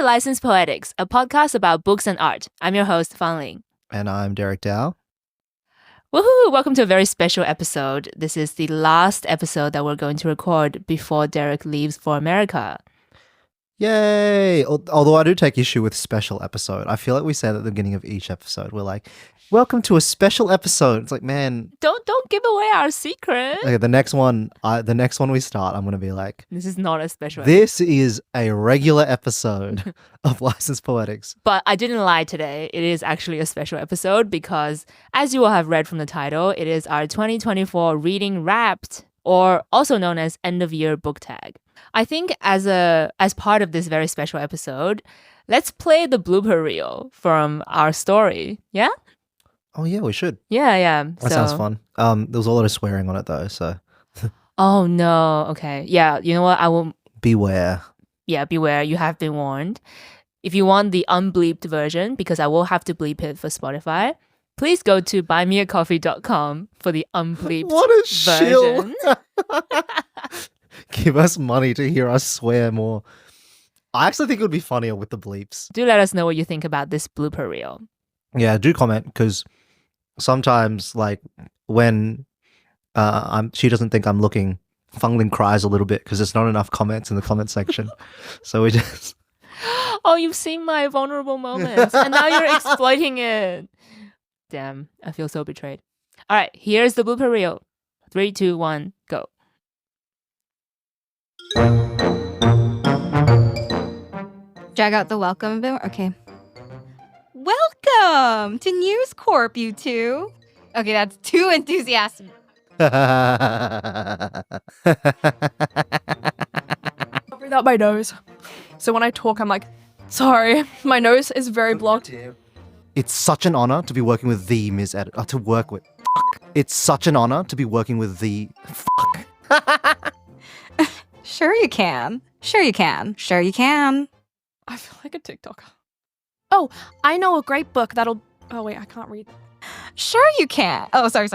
to Licensed Poetics, a podcast about books and art. I'm your host, Fan Ling. And I'm Derek Dow. Woohoo! Welcome to a very special episode. This is the last episode that we're going to record before Derek leaves for America. Yay! Although I do take issue with special episode. I feel like we said at the beginning of each episode, we're like, welcome to a special episode. It's like, man, Don't give away our secret. okay, the next one we start, I'm going to be like, This is not a special episode. this is a regular episode of Licensed Poetics. But I didn't lie today. It is actually a special episode because, as you will have read from the title, it is our 2024 Reading Wrapped, or also known as End of Year Book Tag. I think as part of this very special episode, let's play the blooper reel from our story. Yeah? Oh yeah, we should. Yeah. That sounds fun. There was a lot of swearing on it though, so Oh no. Okay. Yeah. You know what? I will. beware. Yeah. Beware. You have been warned. If you want the unbleeped version, because I will have to bleep it for Spotify, please go to buymeacoffee.com for the unbleeped What a version. shill! Give us money to hear us swear more. I actually think it would be funnier with the bleeps. Do let us know what you think about this blooper reel. Yeah, do comment because sometimes, like when she doesn't think I'm looking, Fungling cries a little bit because there's not enough comments in the comment section. So we just Oh, you've seen my vulnerable moments and now you're exploiting it. Damn, I feel so betrayed. All right, here's the blooper reel. 3, 2, 1, go. Drag out the welcome bit. Okay. Welcome to News Corp, you two. Okay, that's too enthusiastic. Breathe out my nose. So when I talk, I'm like, sorry, my nose is very blocked. It's such an honor to be working with the Ms. Editor. To work with. Fuck. It's such an honor to be working with the. Fuck. Sure you can. Sure you can. Sure you can. I feel like a TikToker. Oh, I know a great book that'll... Oh, wait, I can't read. Sure you can. Oh, sorry.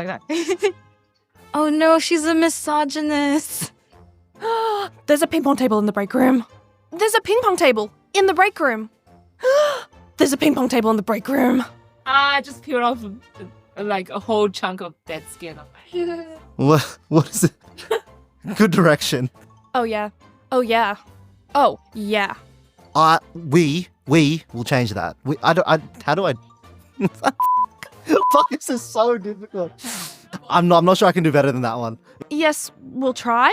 Oh no, she's a misogynist. There's a ping pong table in the break room. There's a ping pong table in the break room. There's a ping pong table in the break room. I just peeled off like a whole chunk of dead skin off my head. What is it? Good direction. Oh, yeah. Oh, yeah. Oh, yeah. We will change that. How do I? Fuck, this is so difficult. I'm not sure I can do better than that one. Yes, we'll try.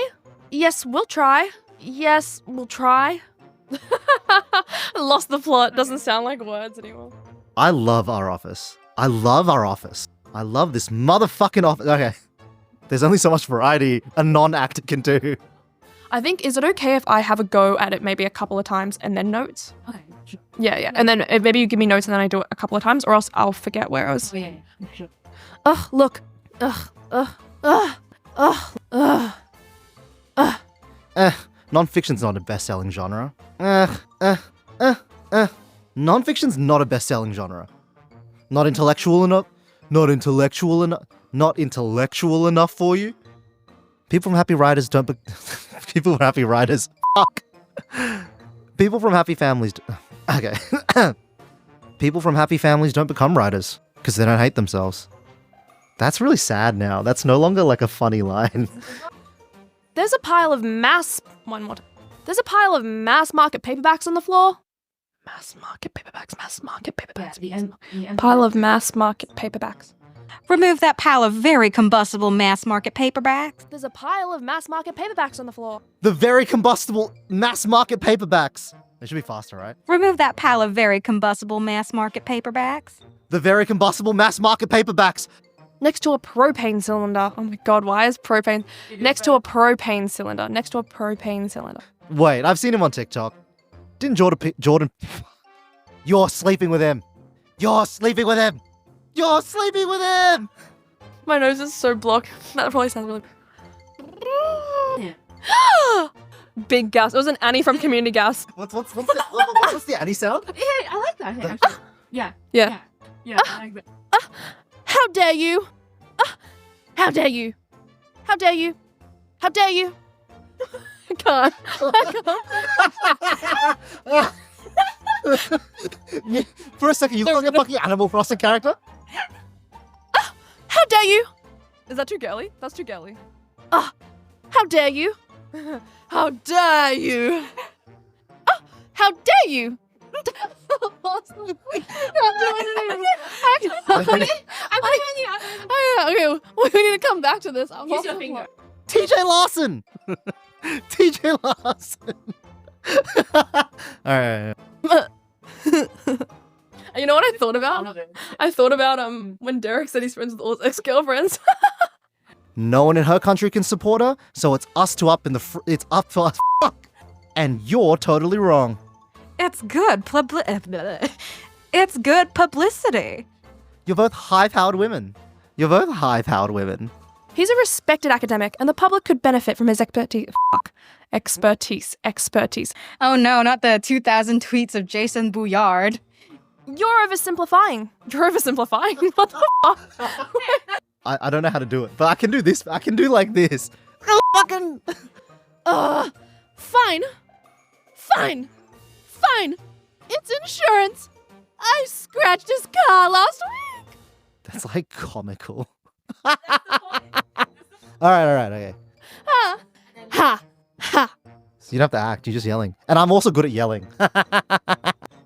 Yes, we'll try. Yes, we'll try. Lost the plot. Doesn't sound like words anymore. I love our office. I love this motherfucking office. Okay. There's only so much variety a non-actor can do. I think, is it okay if I have a go at it maybe a couple of times and then notes? Okay, sure. Yeah. And then maybe you give me notes and then I do it a couple of times, or else I'll forget where I was. Oh, yeah, sure. Ugh, look. Non-fiction's not a best-selling genre. Non-fiction's not a best-selling genre. Not intellectual enough for you. People from happy writers don't. People from happy writers. Fuck. People from happy families. Okay. People from happy families don't become writers because they don't hate themselves. That's really sad now. That's no longer like a funny line. There's a pile of one more time. There's a pile of mass market paperbacks on the floor. Mass market paperbacks. Pile of mass market paperbacks. Remove that pile of very combustible mass market paperbacks. There's a pile of mass market paperbacks on the floor. The very combustible mass market paperbacks. They should be faster, right? Remove that pile of very combustible mass market paperbacks. The very combustible mass market paperbacks. Next to a propane cylinder. Oh my god, why is propane... Next to a propane cylinder. Wait, I've seen him on TikTok. Didn't Jordan... You're sleeping with him. My nose is so blocked. That probably sounds really... Yeah. Big gas. It was an Annie from Community Gas. What's the Annie sound? Yeah, I like that. Hey, actually. Yeah, I like that. How dare you? How dare you? How dare you? How dare you? I can't. For a second, you look like a fucking Animal Crossing character. How dare you? Is that too girly? That's too girly. How dare you? How dare you? How dare you? Okay, we need to come back to this. Use your finger. TJ Larsen. TJ Larsen. All right. You know what I thought about? I thought about when Derek said he's friends with all his ex-girlfriends. No one in her country can support her, so it's us to up in the. It's up to us. And you're totally wrong. It's good It's good publicity. You're both high-powered women. You're both high-powered women. He's a respected academic, and the public could benefit from his expertise. Expertise. Oh no, not the 2,000 tweets of Jason Bouillard. You're oversimplifying. What the fuck? I don't know how to do it, but I can do this. I can do like this. Fucking. Fine. It's insurance. I scratched his car last week. That's like comical. All right, okay. Ha. So you don't have to act, you're just yelling. And I'm also good at yelling.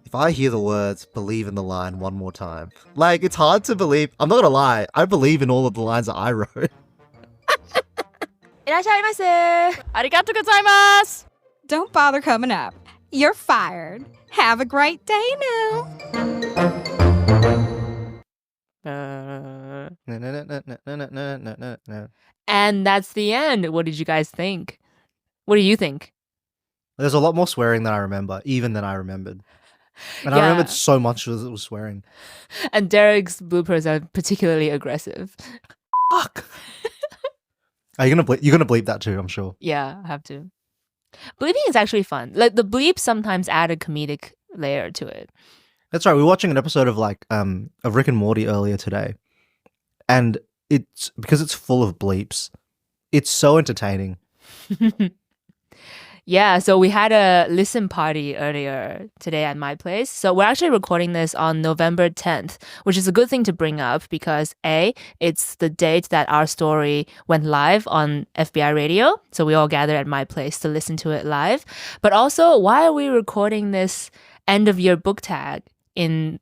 If I hear the words, believe in the line one more time. Like, it's hard to believe. I'm not gonna lie. I believe in all of the lines that I wrote. Irashaimase. Arigatou gozaimasu. Don't bother coming up. You're fired. Have a great day now. And that's the end. What did you guys think? What do you think? There's a lot more swearing than I remember, even than I remembered. And I Yeah. remembered so much as it was swearing. And Derek's bloopers are particularly aggressive. Fuck. You're gonna bleep that too, I'm sure. Yeah, I have to. Bleeping is actually fun. Like the bleeps sometimes add a comedic layer to it. That's right. We were watching an episode of of Rick and Morty earlier today, and it's because it's full of bleeps. It's so entertaining. Yeah, so we had a listen party earlier today at my place. So we're actually recording this on November 10th, which is a good thing to bring up because A, it's the date that our story went live on FBI radio. So we all gathered at my place to listen to it live. But also, why are we recording this end of year book tag on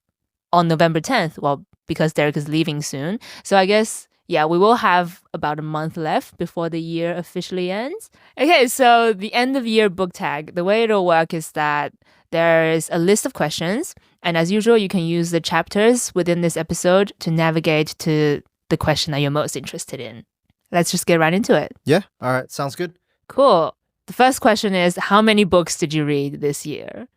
November 10th? Well, because Derek is leaving soon. So I guess, yeah, we will have about a month left before the year officially ends. Okay, so the end of year book tag, the way it'll work is that there's a list of questions. And as usual, you can use the chapters within this episode to navigate to the question that you're most interested in. Let's just get right into it. Yeah. All right. Sounds good. Cool. The first question is, how many books did you read this year?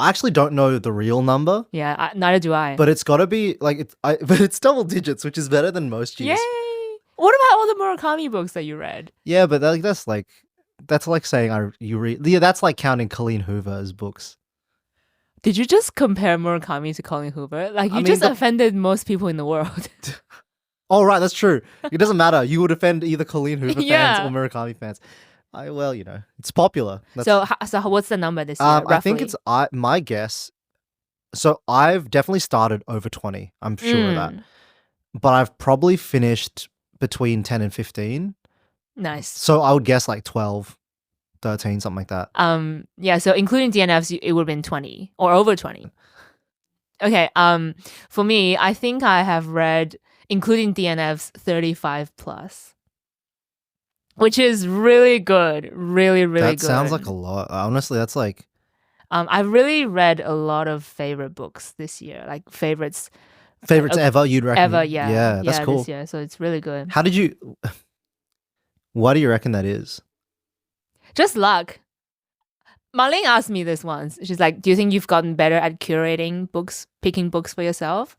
I actually don't know the real number, Yeah, neither do I. but it's got to be but it's double digits, which is better than most years. Yay! What about all the Murakami books that you read? Yeah, but that's like saying you read. Yeah, that's like counting Colleen Hoover as books. Did you just compare Murakami to Colleen Hoover? Like, you I mean, just that- offended most people in the world. Oh, right, that's true. It doesn't matter. You would offend either Colleen Hoover Yeah. fans or Murakami fans. It's popular. That's, So what's the number this year? I think roughly? it's my guess. So I've definitely started over 20. I'm sure of that. But I've probably finished between 10 and 15. Nice. So I would guess like 12, 13, something like that. Yeah, so including DNFs, it would have been 20 or over 20. Okay, for me, I think I have read, including DNFs, 35 plus. Which is really good. Really, really That good. sounds like a lot. Honestly, that's like... I've really read a lot of favorite books this year. Like favorites Ever, you'd reckon? ever, yeah. Yeah, that's cool. This year, so it's really good. How did you... Why do you reckon that is? Just luck. Marlene asked me this once. She's like, do you think you've gotten better at curating books, picking books for yourself?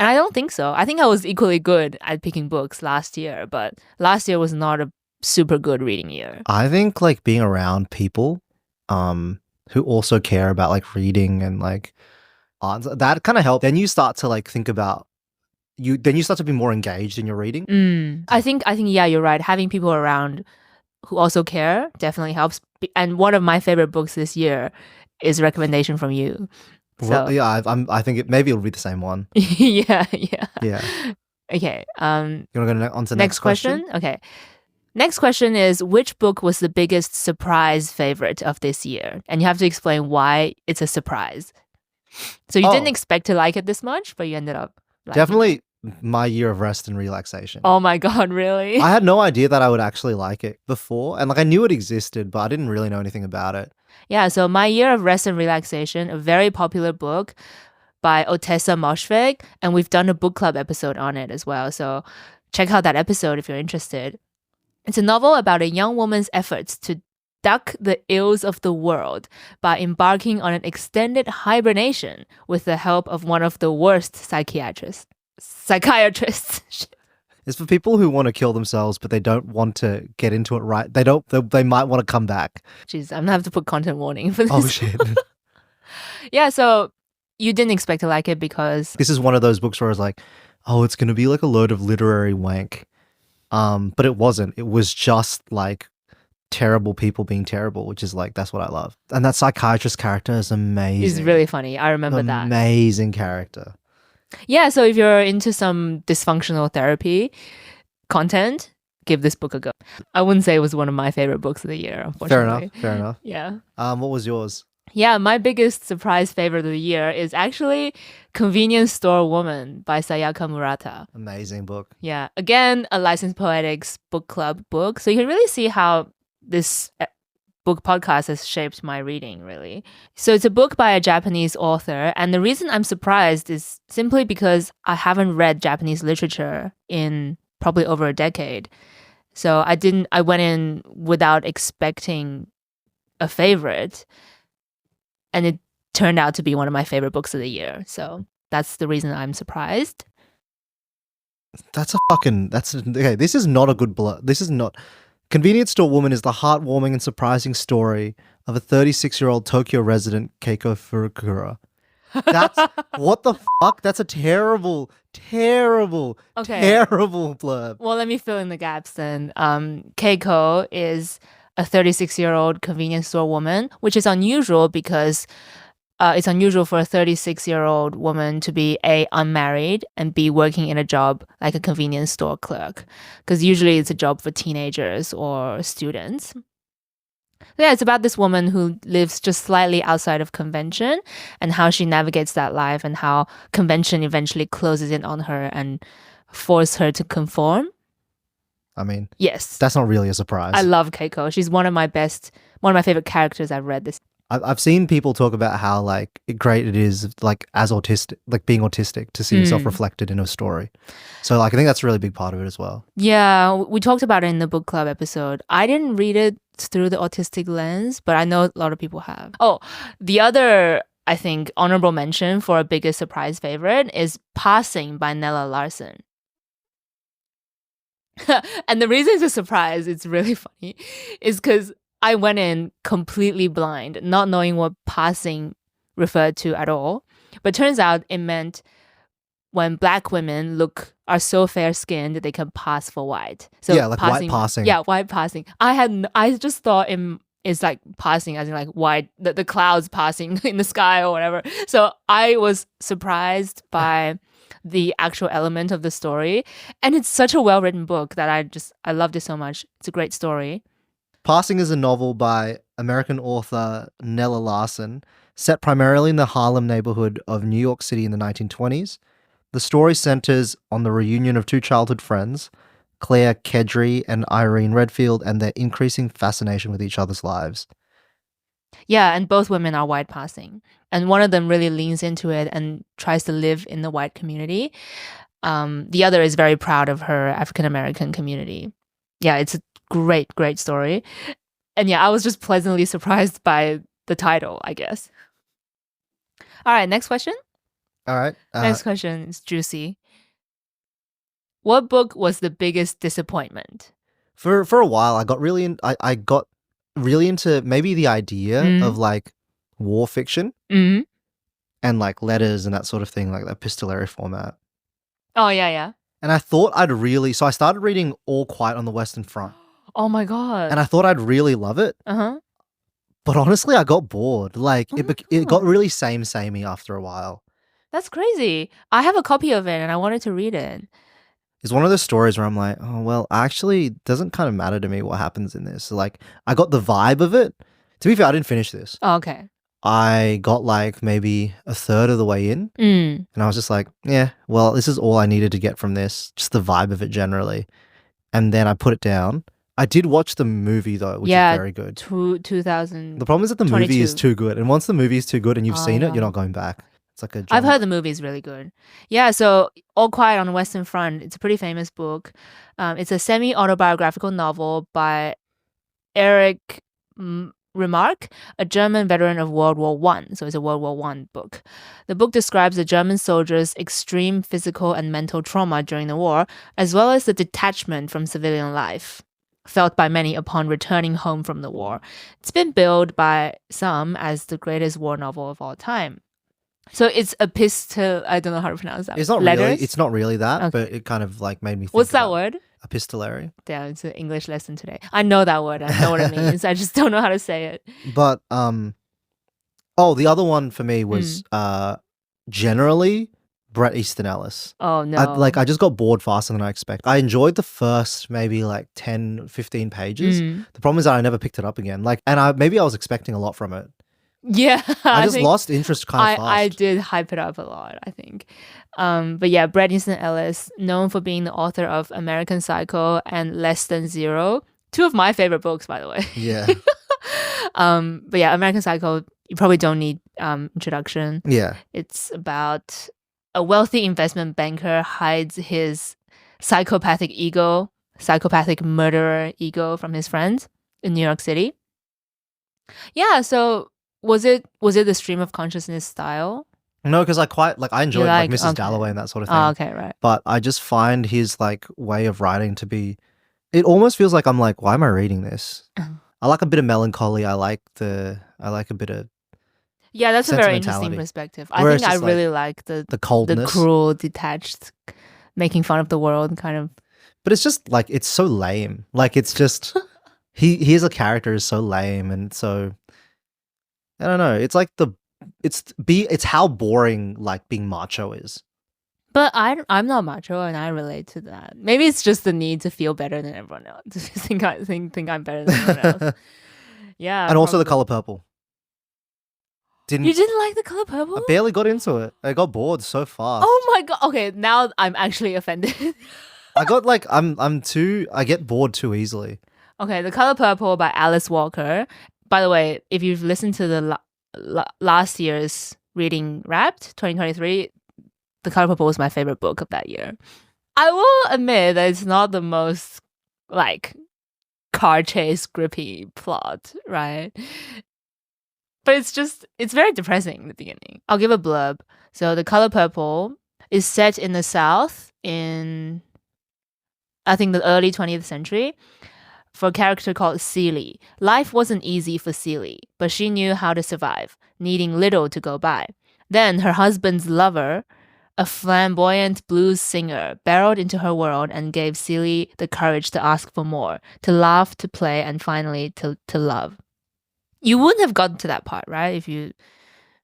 And I don't think so. I think I was equally good at picking books last year, but last year was not a super good reading year. I think like being around people who also care about like reading and like art, that kind of helps. Then you start to like think about then you start to be more engaged in your reading. I think yeah, you're right. Having people around who also care definitely helps. And one of my favorite books this year is a recommendation from you. So Well, yeah, I think maybe it'll be the same one. yeah. Yeah. Okay. You want to go on to the Next question? Okay. Next question is, which book was the biggest surprise favorite of this year? And you have to explain why it's a surprise. So you didn't expect to like it this much, but you ended up liking it. Definitely my year of rest and relaxation. Oh my God, really? I had no idea that I would actually like it before. And like I knew it existed, but I didn't really know anything about it. Yeah, so My Year of Rest and Relaxation, a very popular book by Ottessa Moshfegh, and we've done a book club episode on it as well. So check out that episode if you're interested. It's a novel about a young woman's efforts to duck the ills of the world by embarking on an extended hibernation with the help of one of the worst psychiatrists. It's for people who want to kill themselves, but they don't want to get into it right. They might want to come back. Jeez, I'm gonna have to put content warning for this. Oh, shit. Yeah, so you didn't expect to like it because... This is one of those books where I was like, oh, it's going to be like a load of literary wank. But it wasn't. It was just like terrible people being terrible, which is like, that's what I love. And that psychiatrist character is amazing. It's really funny. I remember that. Amazing character. Yeah, so if you're into some dysfunctional therapy content, give this book a go. I wouldn't say it was one of my favorite books of the year, unfortunately. Fair enough. Yeah. What was yours? Yeah, my biggest surprise favorite of the year is actually Convenience Store Woman by Sayaka Murata. Amazing book. Yeah, again, a licensed poetics book club book. So you can really see how this book podcast has shaped my reading, really. So it's a book by a Japanese author. And the reason I'm surprised is simply because I haven't read Japanese literature in probably over a decade. So I went in without expecting a favorite. And it turned out to be one of my favorite books of the year. So that's the reason I'm surprised. Okay, this is not a good this is not... Convenience Store Woman is the heartwarming and surprising story of a 36-year-old Tokyo resident, Keiko Furukura. That's... what the fuck? That's a terrible blurb. Well, let me fill in the gaps then. Keiko is a 36-year-old convenience store woman, which is unusual because it's unusual for a 36-year-old woman to be A, unmarried, and B, working in a job like a convenience store clerk. Because usually it's a job for teenagers or students. So yeah, it's about this woman who lives just slightly outside of convention and how she navigates that life and how convention eventually closes in on her and forces her to conform. I mean, yes, that's not really a surprise. I love Keiko. She's one of my favorite characters I've read this. I've seen people talk about how like great it is, like as autistic, like being autistic, to see yourself reflected in a story. So like I think that's a really big part of it as well. Yeah, we talked about it in the book club episode. I didn't read it through the autistic lens, but I know a lot of people have. Oh, the other, I think, honorable mention for a biggest surprise favorite is Passing by Nella Larsen. And the reason it's a surprise, it's really funny, is because I went in completely blind, not knowing what passing referred to at all. But turns out it meant when Black women are so fair-skinned that they can pass for white. So yeah, like white passing. Yeah, white passing. I just thought it's like passing as in like white, the clouds passing in the sky or whatever. So I was surprised by the actual element of the story. And it's such a well-written book that I loved it so much. It's a great story. Passing is a novel by American author Nella Larsen, set primarily in the Harlem neighborhood of New York City in the 1920s. The story centers on the reunion of two childhood friends, Claire Kedry and Irene Redfield, and their increasing fascination with each other's lives. Yeah, and both women are white passing. And one of them really leans into it and tries to live in the white community. The other is very proud of her African-American community. Yeah, it's a great story. And yeah, I was just pleasantly surprised by the title, I guess. All right, next question. All right. Next question is juicy. What book was the biggest disappointment? For a while, I got really into maybe the idea of like war fiction and like letters and that sort of thing, like that epistolary format. Oh, yeah. And I thought so I started reading All Quiet on the Western Front. Oh my God. And I thought I'd really love it. Uh-huh. But honestly, I got bored. Like it got really samey after a while. That's crazy. I have a copy of it and I wanted to read it. It's one of those stories where I'm like, oh well, actually, it doesn't kind of matter to me what happens in this. So, like, I got the vibe of it. To be fair, I didn't finish this. Oh, okay. I got like maybe a third of the way in, and I was just like, yeah, well, this is all I needed to get from this, just the vibe of it generally. And then I put it down. I did watch the movie though, which is very good. 2000. The problem is that the movie is too good, and once the movie is too good and you've seen it, you're not going back. It's like a I've heard the movie is really good. Yeah, so All Quiet on the Western Front, it's a pretty famous book. It's a semi-autobiographical novel by Erich Remarque, a German veteran of World War I. So it's a World War I book. The book describes the German soldiers' extreme physical and mental trauma during the war, as well as the detachment from civilian life felt by many upon returning home from the war. It's been billed by some as the greatest war novel of all time. So it's I don't know how to pronounce that. It's not Letters? really. It's not really that, Okay. but it kind of like made me think. What's that about word? Epistolary. Yeah, it's an English lesson today. I know that word. I know what it means. I just don't know how to say it. But the other one for me was generally Bret Easton Ellis. Oh no. I just got bored faster than I expected. I enjoyed the first maybe like 10, 15 pages. The problem is that I never picked it up again. Maybe I was expecting a lot from it. Yeah. I just lost interest kind of fast. I did hype it up a lot, I think. But yeah, Bret Easton Ellis, known for being the author of American Psycho and Less Than Zero. Two of my favorite books, by the way. Yeah. But yeah, American Psycho, you probably don't need introduction. Yeah. It's about a wealthy investment banker hides his psychopathic murderer ego from his friends in New York City. Yeah, so was it the stream of consciousness style? No, because I enjoyed like Mrs. Dalloway and that sort of thing. Oh, okay, right. But I just find his like way of writing to be, it almost feels like I'm like, why am I reading this? I like a bit of melancholy. I like a bit of yeah, that's a very interesting sentimentality. perspective. I Whereas think I just, really like the coldness, the cruel, detached, making fun of the world kind of. But it's just like it's so lame. Like it's just he as a character is so lame and so I don't know. It's like it's how boring like being macho is. But I'm not macho and I relate to that. Maybe it's just the need to feel better than everyone else. To think I'm better than everyone else. Yeah. And also the color purple. You didn't like the color purple? I barely got into it. I got bored so fast. Oh my god. Okay, now I'm actually offended. I got like I get bored too easily. Okay, The Color Purple by Alice Walker. By the way, if you've listened to the last year's Reading Wrapped 2023, The Color Purple was my favorite book of that year. I will admit that it's not the most like car chase grippy plot, right? But it's very depressing in the beginning. I'll give a blurb. So The Color Purple is set in the South in, I think, the early 20th century for a character called Celie. Life wasn't easy for Celie, but she knew how to survive, needing little to go by. Then her husband's lover, a flamboyant blues singer, barreled into her world and gave Celie the courage to ask for more, to laugh, to play, and finally to love. You wouldn't have gotten to that part, right?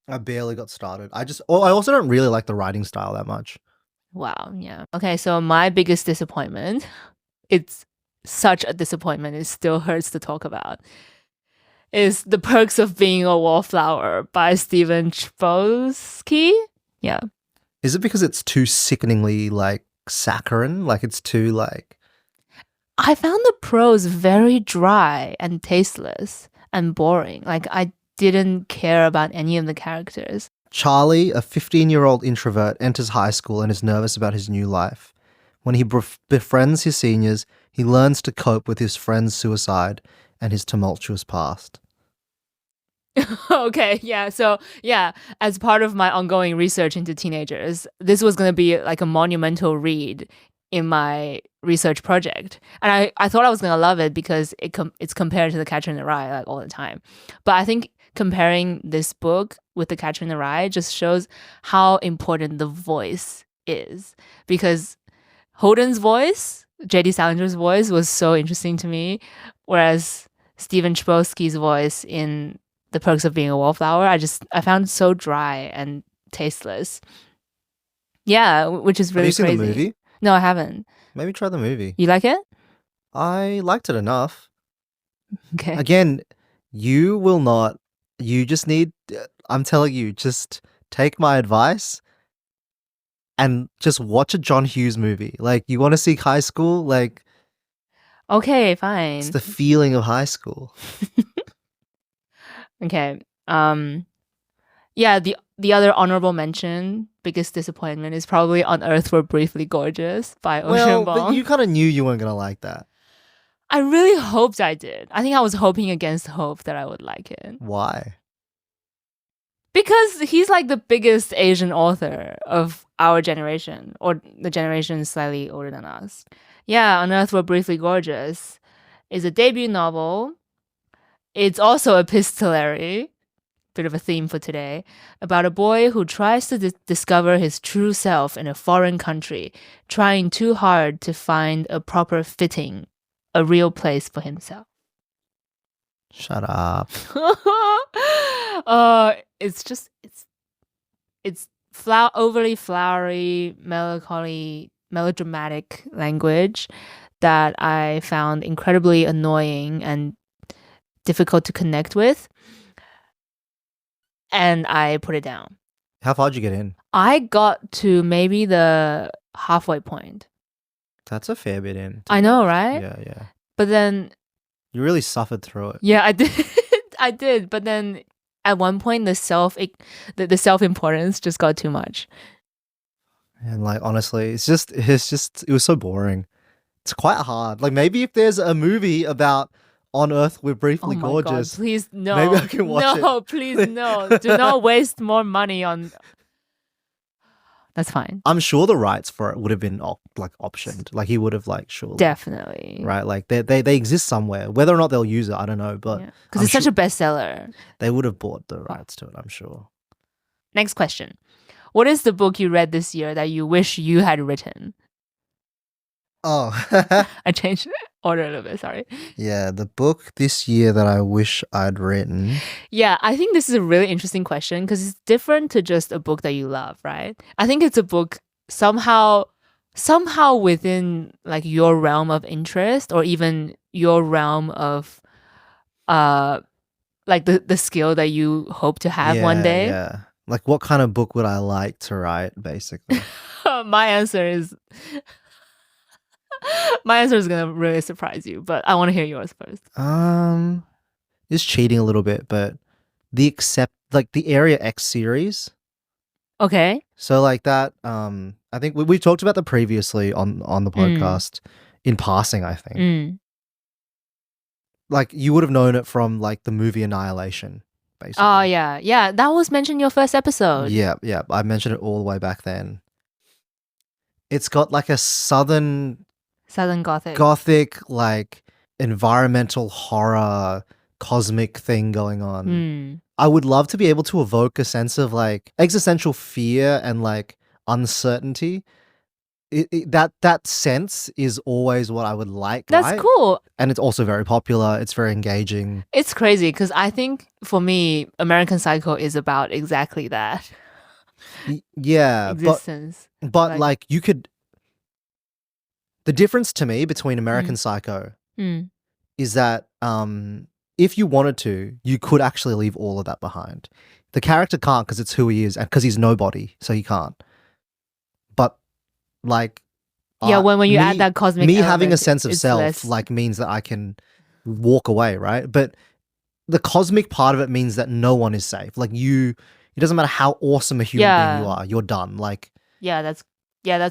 I barely got started. I also don't really like the writing style that much. Wow, yeah. Okay, so my biggest disappointment, it's such a disappointment, it still hurts to talk about, is The Perks of Being a Wallflower by Stephen Chbosky. Yeah. Is it because it's too sickeningly like saccharine? Like it's too like... I found the prose very dry and tasteless and boring. Like I didn't care about any of the characters. Charlie, a 15-year-old introvert, enters high school and is nervous about his new life. When he befriends his seniors, he learns to cope with his friend's suicide and his tumultuous past. Okay, yeah. So, yeah, as part of my ongoing research into teenagers, this was going to be like a monumental read in my research project. And I thought I was going to love it because it's compared to The Catcher in the Rye like all the time. But I think comparing this book with The Catcher in the Rye just shows how important the voice is. Because Holden's voice, J.D. Salinger's voice, was so interesting to me, whereas Stephen Chbosky's voice in The Perks of Being a Wallflower. I found it so dry and tasteless. Yeah, which is really Have you crazy. seen the movie? No, I haven't. Maybe try the movie. You like it? I liked it enough. Okay. Again, you will not. You just need. I'm telling you, just take my advice and just watch a John Hughes movie. Like, you want to see high school? Like, Okay, fine. it's the feeling of high school. Okay. Yeah, the other honorable mention, biggest disappointment, is probably On Earth We're Briefly Gorgeous by Ocean Well, but Vuong. you kind of knew you weren't gonna like that. I really hoped I did. I think I was hoping against hope that I would like it. Why? Because he's like the biggest Asian author of our generation, or the generation slightly older than us. Yeah, On Earth We're Briefly Gorgeous is a debut novel. It's also epistolary, bit of a theme for today, about a boy who tries to discover his true self in a foreign country, trying too hard to find a proper fitting, a real place for himself. Shut up. It's overly flowery, melancholy, melodramatic language that I found incredibly annoying and difficult to connect with, and I put it down. How far did you get in? I got to maybe the halfway point. That's a fair bit in. I know, right? Yeah. But then, You really suffered through it. yeah, I did. I did. But then at one point, the self-importance just got too much. And like, honestly, it was so boring. It's quite hard. Like, maybe if there's a movie about On Earth We're Briefly Oh my Gorgeous. God, please, no. Maybe I can watch No, it. please, no. Do not waste more money on... That's fine. I'm sure the rights for it would have been optioned. Like, he would have surely. Definitely. Right? Like, they exist somewhere. Whether or not they'll use it, I don't know. But Because I'm it's such a bestseller. they would have bought the rights to it, I'm sure. Next question. What is the book you read this year that you wish you had written? Oh. I changed order a little bit, sorry. Yeah, the book this year that I wish I'd written. Yeah, I think this is a really interesting question because it's different to just a book that you love, right? I think it's a book somehow within like your realm of interest or even your realm of like the skill that you hope to have one day. Yeah. Like, what kind of book would I like to write, basically? My answer is gonna really surprise you, but I want to hear yours first. It's cheating a little bit, but the Area X series. Okay. So like that, I think we talked about that previously on the podcast in passing, I think. Mm. Like, you would have known it from like the movie Annihilation, basically. Oh yeah, yeah. That was mentioned in your first episode. Yeah. I mentioned it all the way back then. It's got like a Southern Gothic, like environmental horror, cosmic thing going on. Mm. I would love to be able to evoke a sense of like existential fear and like uncertainty. That sense is always what I would like. That's right? cool. And it's also very popular. It's very engaging. It's crazy because I think for me, American Psycho is about exactly that. Yeah, Existence. but like you could. The difference to me between American Psycho is that if you wanted to, you could actually leave all of that behind. The character can't because it's who he is and because he's nobody, so he can't. But like, yeah, when you add that cosmic me element, having a sense of it's self less... like means that I can walk away, right? But the cosmic part of it means that no one is safe. Like it doesn't matter how awesome a human being you are, you're done. Like, yeah, that's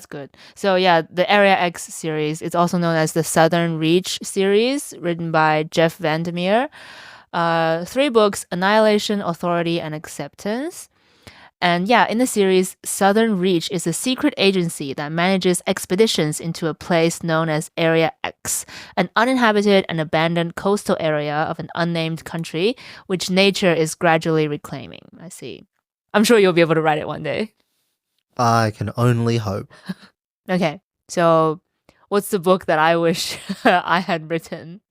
good. So yeah, the Area X series, it's also known as the Southern Reach series, written by Jeff VanderMeer. 3 books: Annihilation, Authority, and Acceptance. And yeah, in the series, Southern Reach is a secret agency that manages expeditions into a place known as Area X, an uninhabited and abandoned coastal area of an unnamed country, which nature is gradually reclaiming. I see. I'm sure you'll be able to write it one day. I can only hope. Okay, so what's the book that I wish I had written?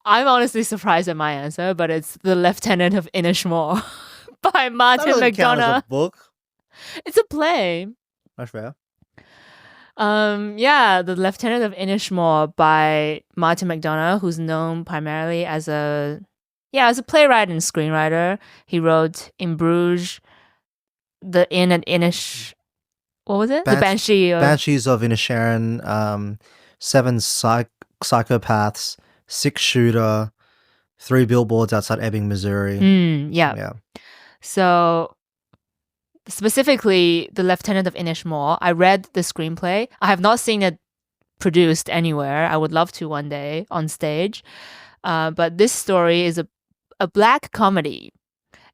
I'm honestly surprised at my answer, but it's The Lieutenant of Inishmore by That Martin doesn't count as McDonagh. a book. It's a play. That's fair. Yeah, The Lieutenant of Inishmore by Martin McDonagh, who's known primarily as a playwright and screenwriter. He wrote In Bruges, The Inn at Inish. What was it? The Banshee. Banshees of Inisherin, Seven Psychopaths, Six Shooter, Three Billboards Outside Ebbing, Missouri. Yeah. So specifically, The Lieutenant of Inishmore, I read the screenplay. I have not seen it produced anywhere. I would love to one day on stage. But this story is a black comedy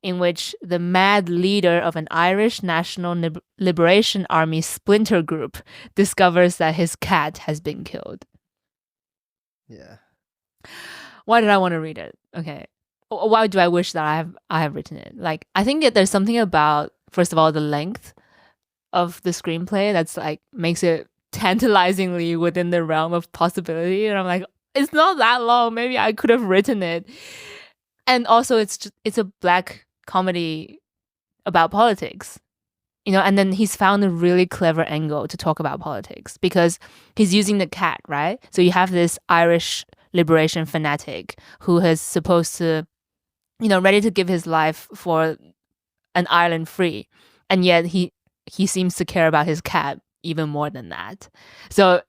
in which the mad leader of an Irish National Liberation Army splinter group discovers that his cat has been killed. Yeah. Why did I want to read it? Okay. Why do I wish that I have written it? Like, I think that there's something about, first of all, the length of the screenplay that's like makes it tantalizingly within the realm of possibility. And I'm like, it's not that long. Maybe I could have written it. And also, it's a black comedy about politics, and then he's found a really clever angle to talk about politics because he's using the cat, right? So you have this Irish liberation fanatic who is supposed to, ready to give his life for an Ireland free. And yet he seems to care about his cat even more than that. So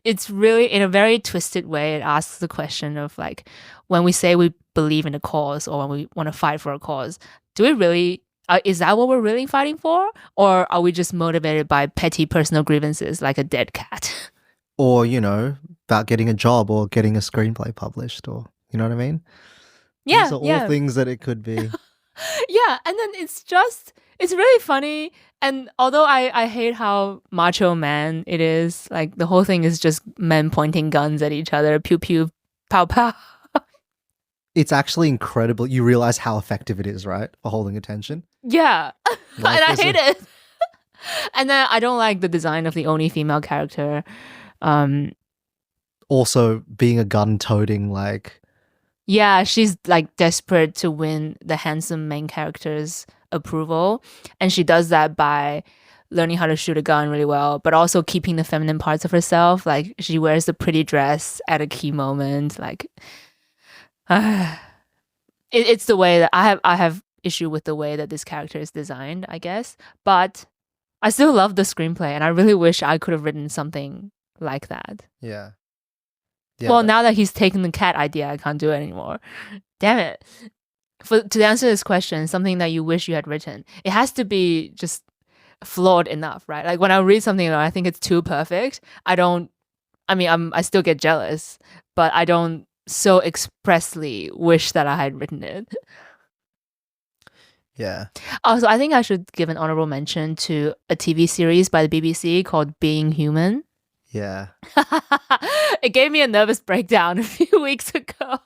it's really, in a very twisted way, it asks the question of like, when we say we believe in a cause or when we want to fight for a cause, do we really, is that what we're really fighting for? Or are we just motivated by petty personal grievances like a dead cat? Or, about getting a job or getting a screenplay published, or, you know what I mean? Yeah. These are all things that it could be. Yeah. And then it's really funny. And although I hate how macho man it is, like the whole thing is just men pointing guns at each other, pew pew, pow pow. It's actually incredible. You realize how effective it is, right? For holding attention. Yeah. Like, and I hate it. And then I don't like the design of the only female character. Also being a gun-toting, like... Yeah, she's like desperate to win the handsome main character's approval. And she does that by learning how to shoot a gun really well, but also keeping the feminine parts of herself. Like she wears the pretty dress at a key moment. Like, it's the way that I have issue with the way that this character is designed, I guess. But I still love the screenplay, and I really wish I could have written something like that. Yeah. Well, now that he's taken the cat idea, I can't do it anymore. Damn it. To answer this question, something that you wish you had written, it has to be just flawed enough, right? Like when I read something and I think it's too perfect, I still get jealous, but I don't so expressly wish that I had written it. Yeah. Also, I think I should give an honorable mention to a TV series by the BBC called Being Human. Yeah. It gave me a nervous breakdown a few weeks ago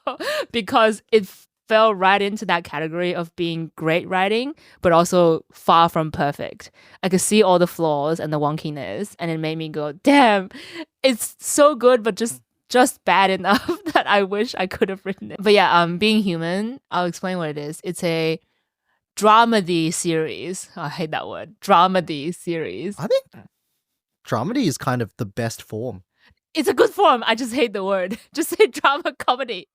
because it fell right into that category of being great writing, but also far from perfect. I could see all the flaws and the wonkiness, and it made me go, damn, it's so good, but just bad enough that I wish I could have written it. But yeah, Being Human, I'll explain what it is. It's a dramedy series. I hate that word. Dramedy series. I think dramedy is kind of the best form. It's a good form. I just hate the word. Just say drama comedy.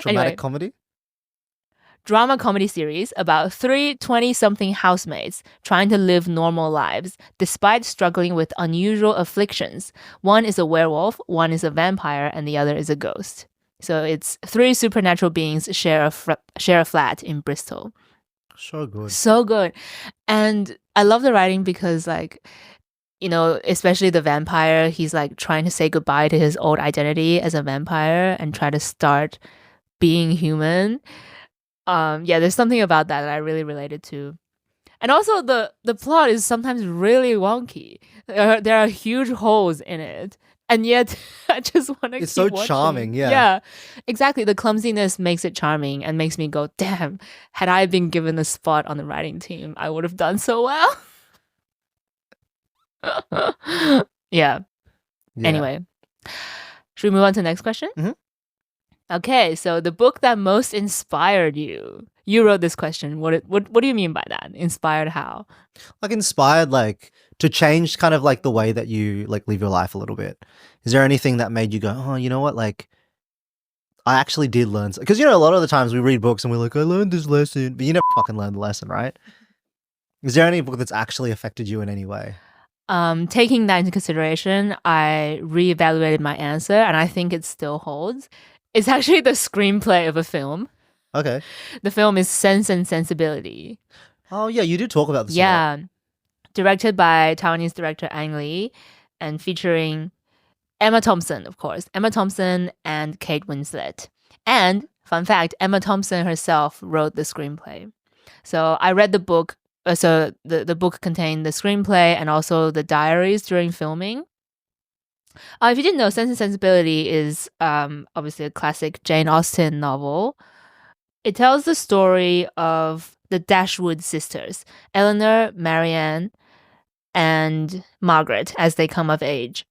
Dramatic comedy? Drama comedy series about 3 20-something housemates trying to live normal lives despite struggling with unusual afflictions. One is a werewolf, one is a vampire, and the other is a ghost. So it's 3 supernatural beings share a flat in Bristol. So good. So good. And I love the writing because like, especially the vampire, he's like trying to say goodbye to his old identity as a vampire and try to start being human. There's something about that I really related to. And also the plot is sometimes really wonky. There are huge holes in it. And yet I just want to keep It's so watching. charming, yeah. Yeah, exactly. The clumsiness makes it charming and makes me go, damn, had I been given a spot on the writing team, I would have done so well. Yeah. Anyway, should we move on to the next question? Mhm. Okay, so the book that most inspired you. You wrote this question. What do you mean by that? Inspired how? Like inspired, like to change kind of like the way that you like live your life a little bit. Is there anything that made you go, oh, you know what? Like I actually did learn, because you know, a lot of the times we read books and we're like, I learned this lesson, but you never fucking learned the lesson, right? Is there any book that's actually affected you in any way? Taking that into consideration, I reevaluated my answer, and I think it still holds. It's actually the screenplay of a film. Okay. The film is Sense and Sensibility. Oh yeah, you did talk about this. Yeah, directed by Taiwanese director Ang Lee, and featuring Emma Thompson, of course. Emma Thompson and Kate Winslet. And, fun fact, Emma Thompson herself wrote the screenplay. So I read the book. So the book contained the screenplay and also the diaries during filming. If you didn't know, Sense and Sensibility is obviously a classic Jane Austen novel. It tells the story of the Dashwood sisters, Eleanor, Marianne, and Margaret, as they come of age.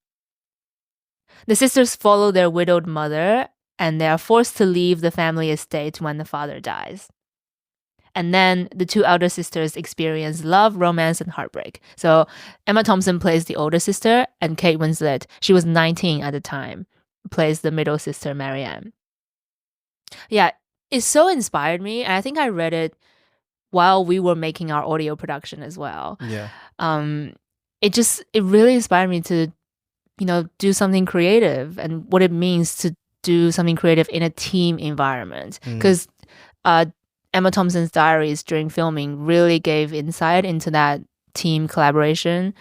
The sisters follow their widowed mother, and they are forced to leave the family estate when the father dies. And then the two elder sisters experience love, romance, and heartbreak. So Emma Thompson plays the older sister, and Kate Winslet, she was 19 at the time, plays the middle sister, Marianne. Yeah, it so inspired me, and I think I read it while we were making our audio production as well. Yeah. It really inspired me to, do something creative and what it means to do something creative in a team environment. Because Emma Thompson's diaries during filming really gave insight into that team collaboration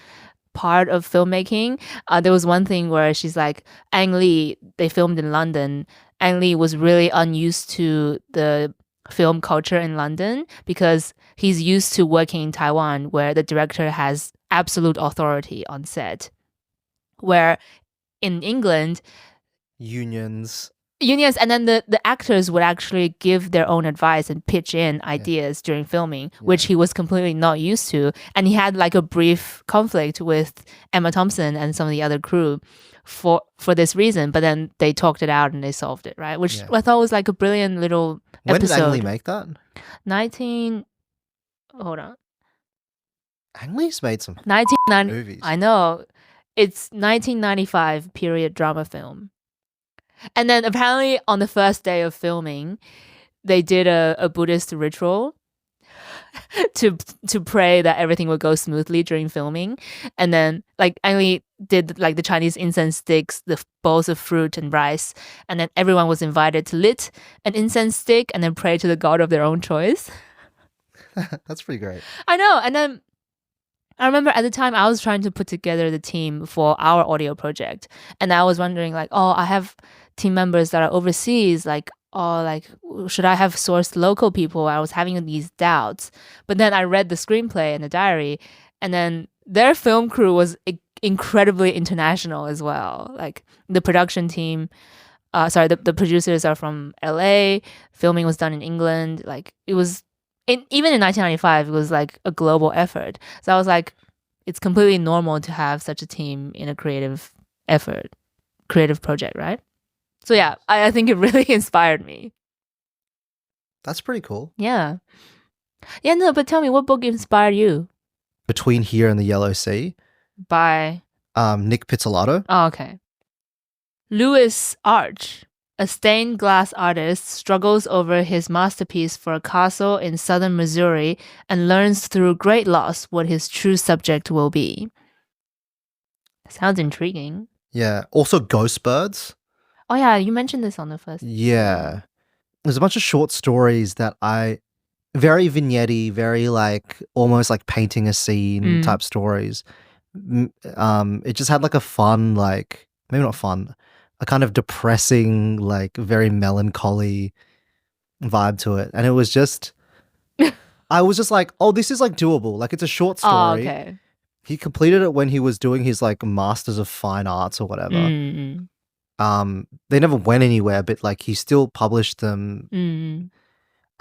part of filmmaking. There was one thing where she's like, Ang Lee, they filmed in London. Ang Lee was really unused to the film culture in London because he's used to working in Taiwan where the director has absolute authority on set. Where in England, Unions, and then the actors would actually give their own advice and pitch in ideas during filming, which he was completely not used to. And he had like a brief conflict with Emma Thompson and some of the other crew for this reason, but then they talked it out and they solved it, right? Which I thought was like a brilliant little episode. When did Ang Lee make that? Hold on. Ang Lee's made some 1990 movies. I know. It's 1995 period drama film. And then apparently on the first day of filming, they did a Buddhist ritual to pray that everything would go smoothly during filming. And then like Ang Lee did like the Chinese incense sticks, the bowls of fruit and rice. And then everyone was invited to lit an incense stick and then pray to the god of their own choice. That's pretty great. I know. And then I remember at the time I was trying to put together the team for our audio project. And I was wondering like, I have team members that are overseas, like, should I have sourced local people? I was having these doubts. But then I read the screenplay and the diary, and then their film crew was incredibly international as well. Like the production team, the producers are from LA, filming was done in England. Like it was, even in 1995, it was like a global effort. So I was like, it's completely normal to have such a team in a creative project, right? So yeah, I think it really inspired me. That's pretty cool. Yeah. Yeah, no, but tell me, what book inspired you? Between Here and the Yellow Sea. By? Nick Pizzolatto. Oh, okay. Louis Arch, a stained glass artist, struggles over his masterpiece for a castle in southern Missouri and learns through great loss what his true subject will be. Sounds intriguing. Yeah. Also Ghost Birds. Oh yeah, you mentioned this on the first. Yeah. There's a bunch of short stories that very vignette-y, very like almost like painting a scene type stories. It just had like a fun, like maybe not fun, a kind of depressing, like very melancholy vibe to it. And it was just, I was just like, oh, this is like doable. Like it's a short story. Oh, okay. He completed it when he was doing his like Masters of Fine Arts or whatever. Mm-hmm. They never went anywhere, but like he still published them.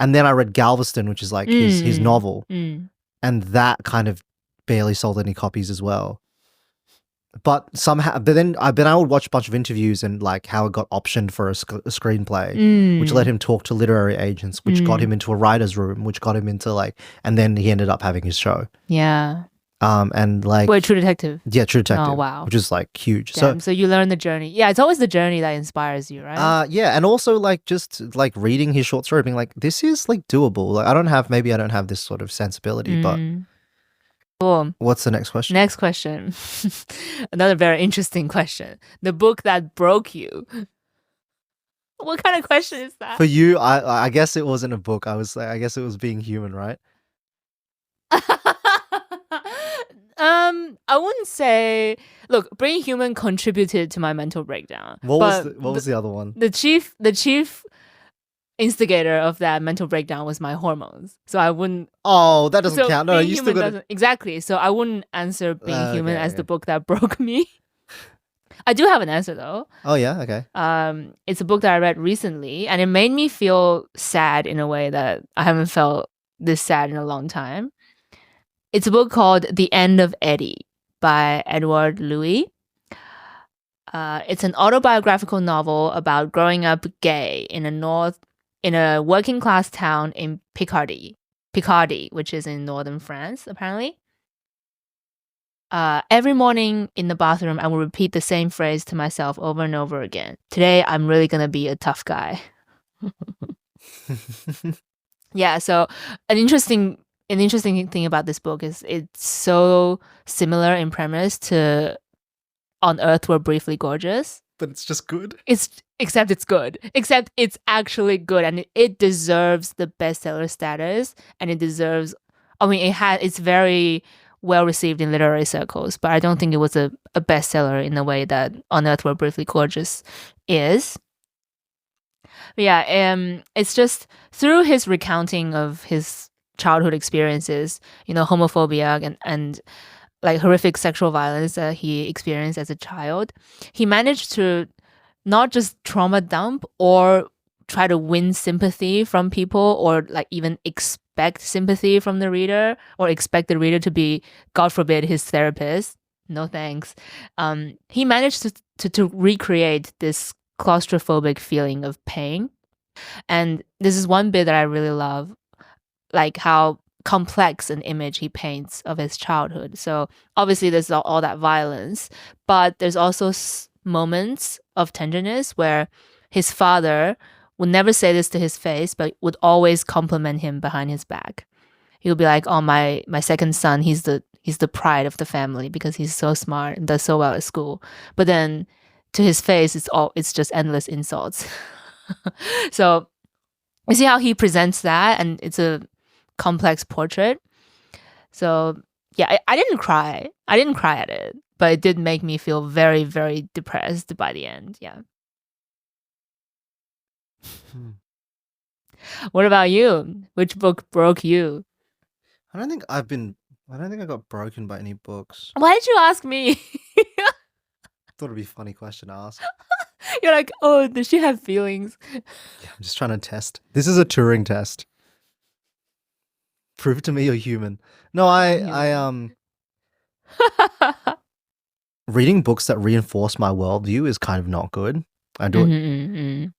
And then I read Galveston, which is like his novel. And that kind of barely sold any copies as well. But then I would watch a bunch of interviews and like how it got optioned for a screenplay, which let him talk to literary agents, which got him into a writer's room, which got him into like, and then he ended up having his show. Yeah. And like, Wait, True Detective. yeah, True Detective. Oh wow. Which is like huge. Damn, so you learn the journey. Yeah, it's always the journey that inspires you, right? Yeah, and also like just like reading his short story, being like, this is like doable. Like I don't have this sort of sensibility, but. Cool. What's the next question? Next question. Another very interesting question. The book that broke you. What kind of question is that? For you, I guess it wasn't a book. I guess it was Being Human, right? I wouldn't say. Look, Being Human contributed to my mental breakdown. What was the other one? The chief instigator of that mental breakdown was my hormones. So I wouldn't. Oh, that doesn't count. No, Being you Human still got doesn't exactly. So I wouldn't answer Being Human as the book that broke me. I do have an answer though. Oh yeah, okay. It's a book that I read recently, and it made me feel sad in a way that I haven't felt this sad in a long time. It's a book called The End of Eddie by Edward Louis. It's an autobiographical novel about growing up gay in a working class town in Picardy, which is in northern France, apparently. Every morning in the bathroom, I will repeat the same phrase to myself over and over again. Today, I'm really gonna be a tough guy. Yeah, so an interesting thing about this book is it's so similar in premise to On Earth We're Briefly Gorgeous. But it's just good. Except it's good. Except it's actually good, and it deserves the bestseller status, and it deserves. I mean, it's very well received in literary circles, but I don't think it was a bestseller in the way that On Earth We're Briefly Gorgeous is. But yeah, it's just through his recounting of his childhood experiences, homophobia and like horrific sexual violence that he experienced as a child, he managed to not just trauma dump or try to win sympathy from people or like even expect sympathy from the reader or expect the reader to be, God forbid, his therapist. No thanks. He managed to recreate this claustrophobic feeling of pain. And this is one bit that I really love, like how complex an image he paints of his childhood. So obviously there's all that violence, but there's also moments of tenderness where his father would never say this to his face, but would always compliment him behind his back. He would be like, "Oh, my second son, he's the pride of the family because he's so smart and does so well at school." But then to his face, it's just endless insults. So you see how he presents that, and it's a complex portrait. So yeah, I didn't cry. I didn't cry at it, but it did make me feel very, very depressed by the end. Yeah. What about you? Which book broke you? I don't think I got broken by any books. Why did you ask me? Thought it'd be a funny question to ask. You're like, oh, does she have feelings? Yeah, I'm just trying to test. This is a Turing test. Prove to me you're human. No, I reading books that reinforce my worldview is kind of not good. I do it.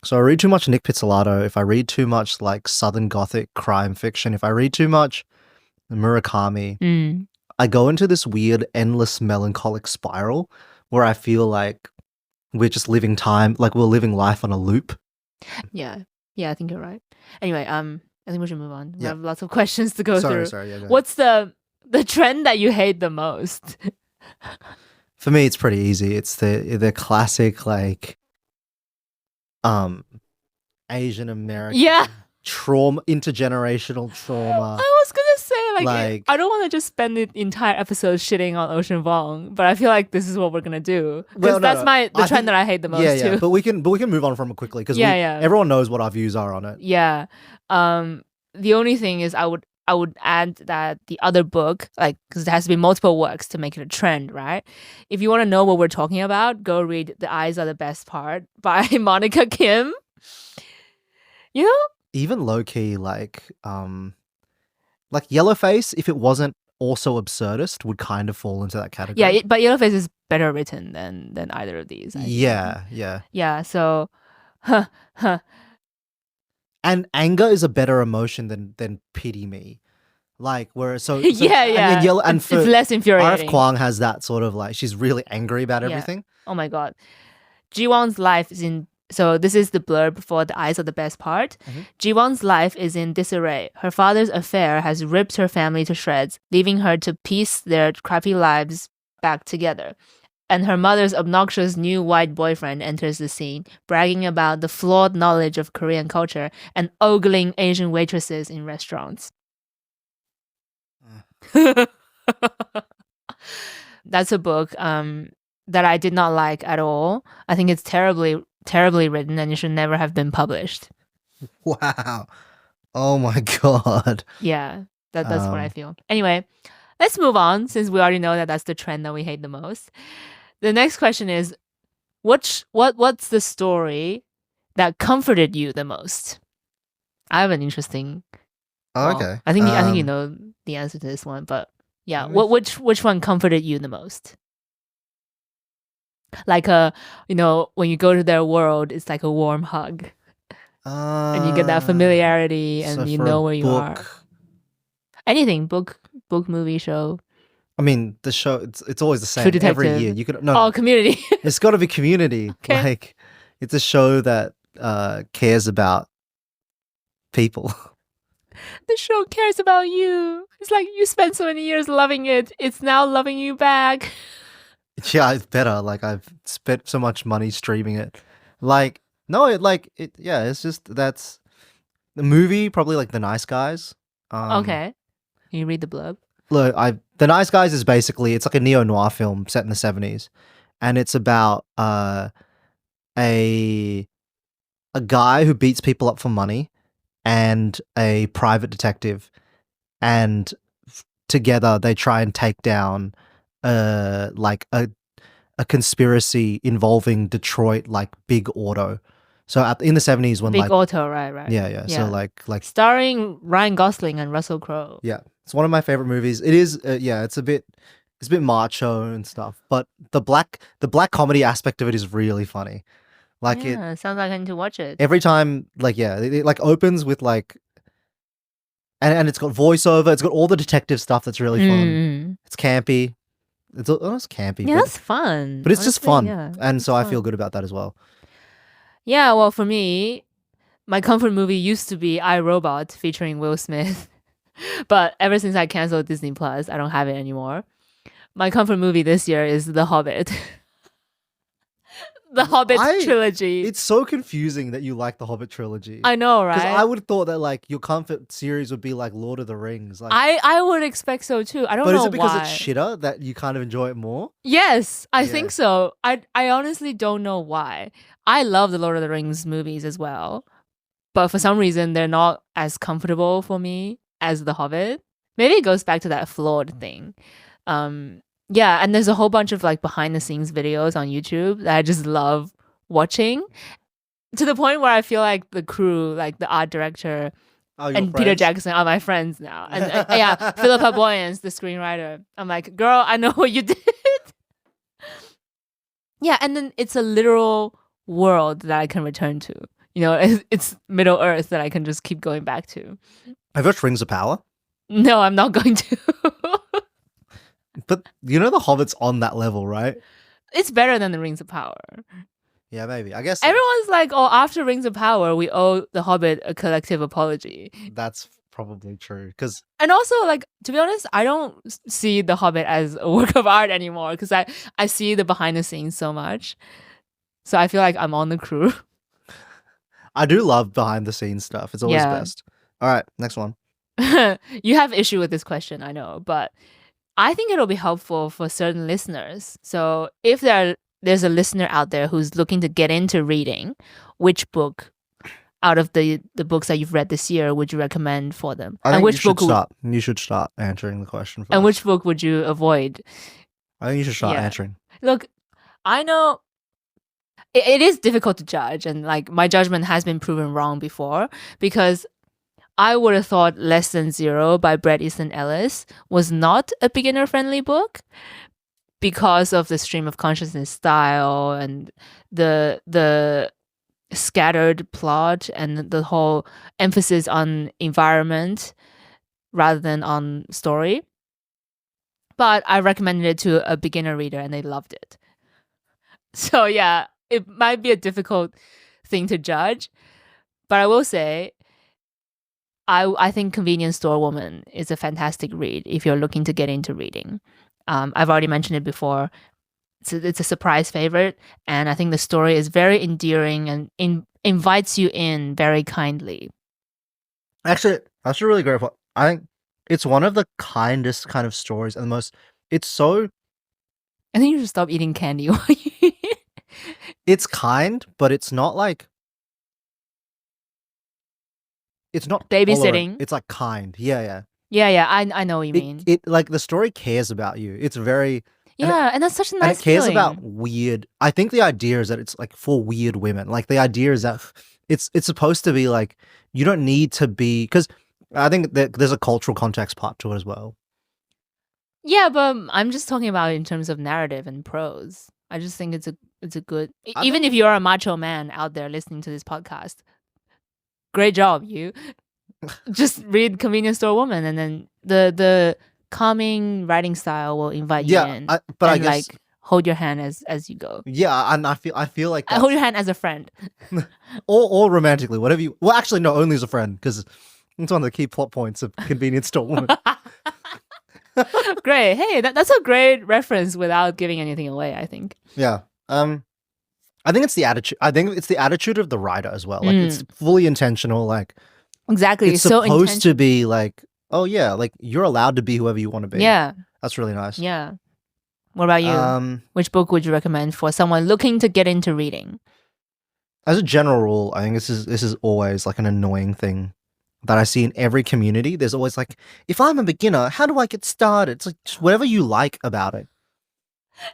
So I read too much Nick Pizzolatto. If I read too much like Southern Gothic crime fiction, if I read too much Murakami, I go into this weird, endless, melancholic spiral where I feel like we're just living time, like we're living life on a loop. Yeah, I think you're right. Anyway, I think we should move on. We have lots of questions to go through. Sorry. Yeah, what's the trend that you hate the most? For me, it's pretty easy. It's the classic like Asian American trauma, intergenerational trauma. I was gonna say like I don't want to just spend the entire episode shitting on Ocean Vuong, but I feel like this is what we're gonna do because that's the trend that I hate the most too. But we can move on from it quickly because everyone knows what our views are on it. Yeah. The only thing is I would add that the other book, like, because there has to be multiple works to make it a trend, right? If you want to know what we're talking about, go read The Eyes Are the Best Part by Monica Kim. You know? Even low-key, like Yellowface, if it wasn't also absurdist, would kind of fall into that category. Yeah, but Yellowface is better written than either of these. I think. Yeah. Yeah. So, And anger is a better emotion than pity me. Like where so yeah. and yellow and It's less R.F. infuriating. Kwang has that sort of like she's really angry about everything. Oh my god. Ji-won's life is in. So this is the blurb for The Eyes of the Best Part. Ji-won's life is in disarray. Her father's affair has ripped her family to shreds, leaving her to piece their crappy lives back together. And her mother's obnoxious new white boyfriend enters the scene, bragging about the flawed knowledge of Korean culture and ogling Asian waitresses in restaurants. That's a book that I did not like at all. I think it's terribly written and it should never have been published. Wow. Oh my god. Yeah, that's what I feel. Anyway, let's move on since we already know that that's the trend that we hate the most. The next question is, what's the story that comforted you the most? I have an interesting. Oh, okay. I think you know the answer to this one, but yeah, which one comforted you the most? Like when you go to their world, it's like a warm hug, and you get that familiarity, and you know where you are. Anything, book, movie, show. I mean, the show it's always the same True Detective. every year. You could no. Community. It's got to be Community. Okay. Like it's a show that cares about people. The show cares about you. It's like you spent so many years loving it. It's now loving you back. Yeah, it's better. Like I've spent so much money streaming it. Like no, yeah. It's just that's the movie. Probably like The Nice Guys. Okay, can you read the blurb? Look, The Nice Guys is basically it's like a neo-noir film set in the 70s, and it's about a guy who beats people up for money and a private detective, and together they try and take down like a conspiracy involving Detroit, like Big Auto. So in the 70s when Big Auto, right. Yeah. So like starring Ryan Gosling and Russell Crowe. Yeah, it's one of my favorite movies. It is it's a bit macho and stuff, but the black comedy aspect of it is really funny. Like it sounds like I need to watch it. Every time, like it like opens with like, and it's got voiceover. It's got all the detective stuff that's really fun. It's campy. It's campy. Yeah, but, that's fun. But it's just fun, yeah, and so I feel good about that as well. Yeah, well, for me, my comfort movie used to be I, Robot featuring Will Smith, but ever since I canceled Disney Plus, I don't have it anymore. My comfort movie this year is The Hobbit. The Hobbit trilogy. It's so confusing that you like the Hobbit trilogy. I know, right? Because I would have thought that like your comfort series would be like Lord of the Rings. Like, I would expect so too. I don't know why. But is it because it's shitter that you kind of enjoy it more? Yes, I think so. I honestly don't know why. I love the Lord of the Rings movies as well, but for some reason they're not as comfortable for me as The Hobbit. Maybe it goes back to that flawed thing. Yeah, and there's a whole bunch of like behind the scenes videos on YouTube that I just love watching, to the point where I feel like the crew, like the art director and Peter Jackson are my friends now. And yeah, Philippa Boyens, the screenwriter. I'm like, girl, I know what you did. Yeah, and then it's a literal world that I can return to. You know, it's Middle Earth that I can just keep going back to. Have you watched Rings of Power? No, I'm not going to. But you know The Hobbit's on that level, right? It's better than the Rings of Power. Yeah, maybe. I guess so. Everyone's like, oh, after Rings of Power, we owe The Hobbit a collective apology. That's probably true. And also, like, to be honest, I don't see The Hobbit as a work of art anymore because I see the behind the scenes so much. So I feel like I'm on the crew. I do love behind the scenes stuff. It's always best. All right, next one. You have issue with this question, I know, but I think it'll be helpful for certain listeners. So if there's a listener out there who's looking to get into reading, which book out of the books that you've read this year would you recommend for them? I think you should start answering the question first. And which book would you avoid? I think you should start answering. Look, I know it is difficult to judge, and like my judgment has been proven wrong before, because I would have thought Less Than Zero by Bret Easton Ellis was not a beginner-friendly book. because of the stream of consciousness style and the scattered plot and the whole emphasis on environment rather than on story. But I recommended it to a beginner reader and they loved it. So yeah, it might be a difficult thing to judge, but I will say I think Convenience Store Woman is a fantastic read if you're looking to get into reading. I've already mentioned it before. It's a surprise favorite, and I think the story is very endearing and invites you in very kindly. Actually, that's a really great point. I think it's one of the kindest kind of stories and the most. It's so. I think you should stop eating candy. It's kind, but it's not like. It's not babysitting. tolerant. It's like kind. Yeah. Yeah. I know what you mean. It like the story cares about you. It's very. And that's such a nice and it cares feeling. about weird. I think the idea is that it's like for weird women. Like the idea is that it's supposed to be like you don't need to be because I think that there's a cultural context part to it as well. Yeah, but I'm just talking about it in terms of narrative and prose. I just think it's a good. Even if you're a macho man out there listening to this podcast, great job, you. Just read Convenience Store Woman, and then the calming writing style will invite you in. But and I guess hold your hand as you go. Yeah, and I feel like hold your hand as a friend, or romantically, whatever you. Well, actually, no, only as a friend because it's one of the key plot points of Convenience Store Woman. Great. Hey, that's a great reference without giving anything away, I think. Yeah. I think it's the attitude. I think it's the attitude of the writer as well. Like it's fully intentional. Like exactly. It's supposed to be like, oh yeah, like you're allowed to be whoever you want to be. Yeah. That's really nice. Yeah. What about you? Which book would you recommend for someone looking to get into reading? As a general rule, I think this is always like an annoying thing that I see in every community. There's always like, if I'm a beginner, how do I get started? It's like just whatever you like about it.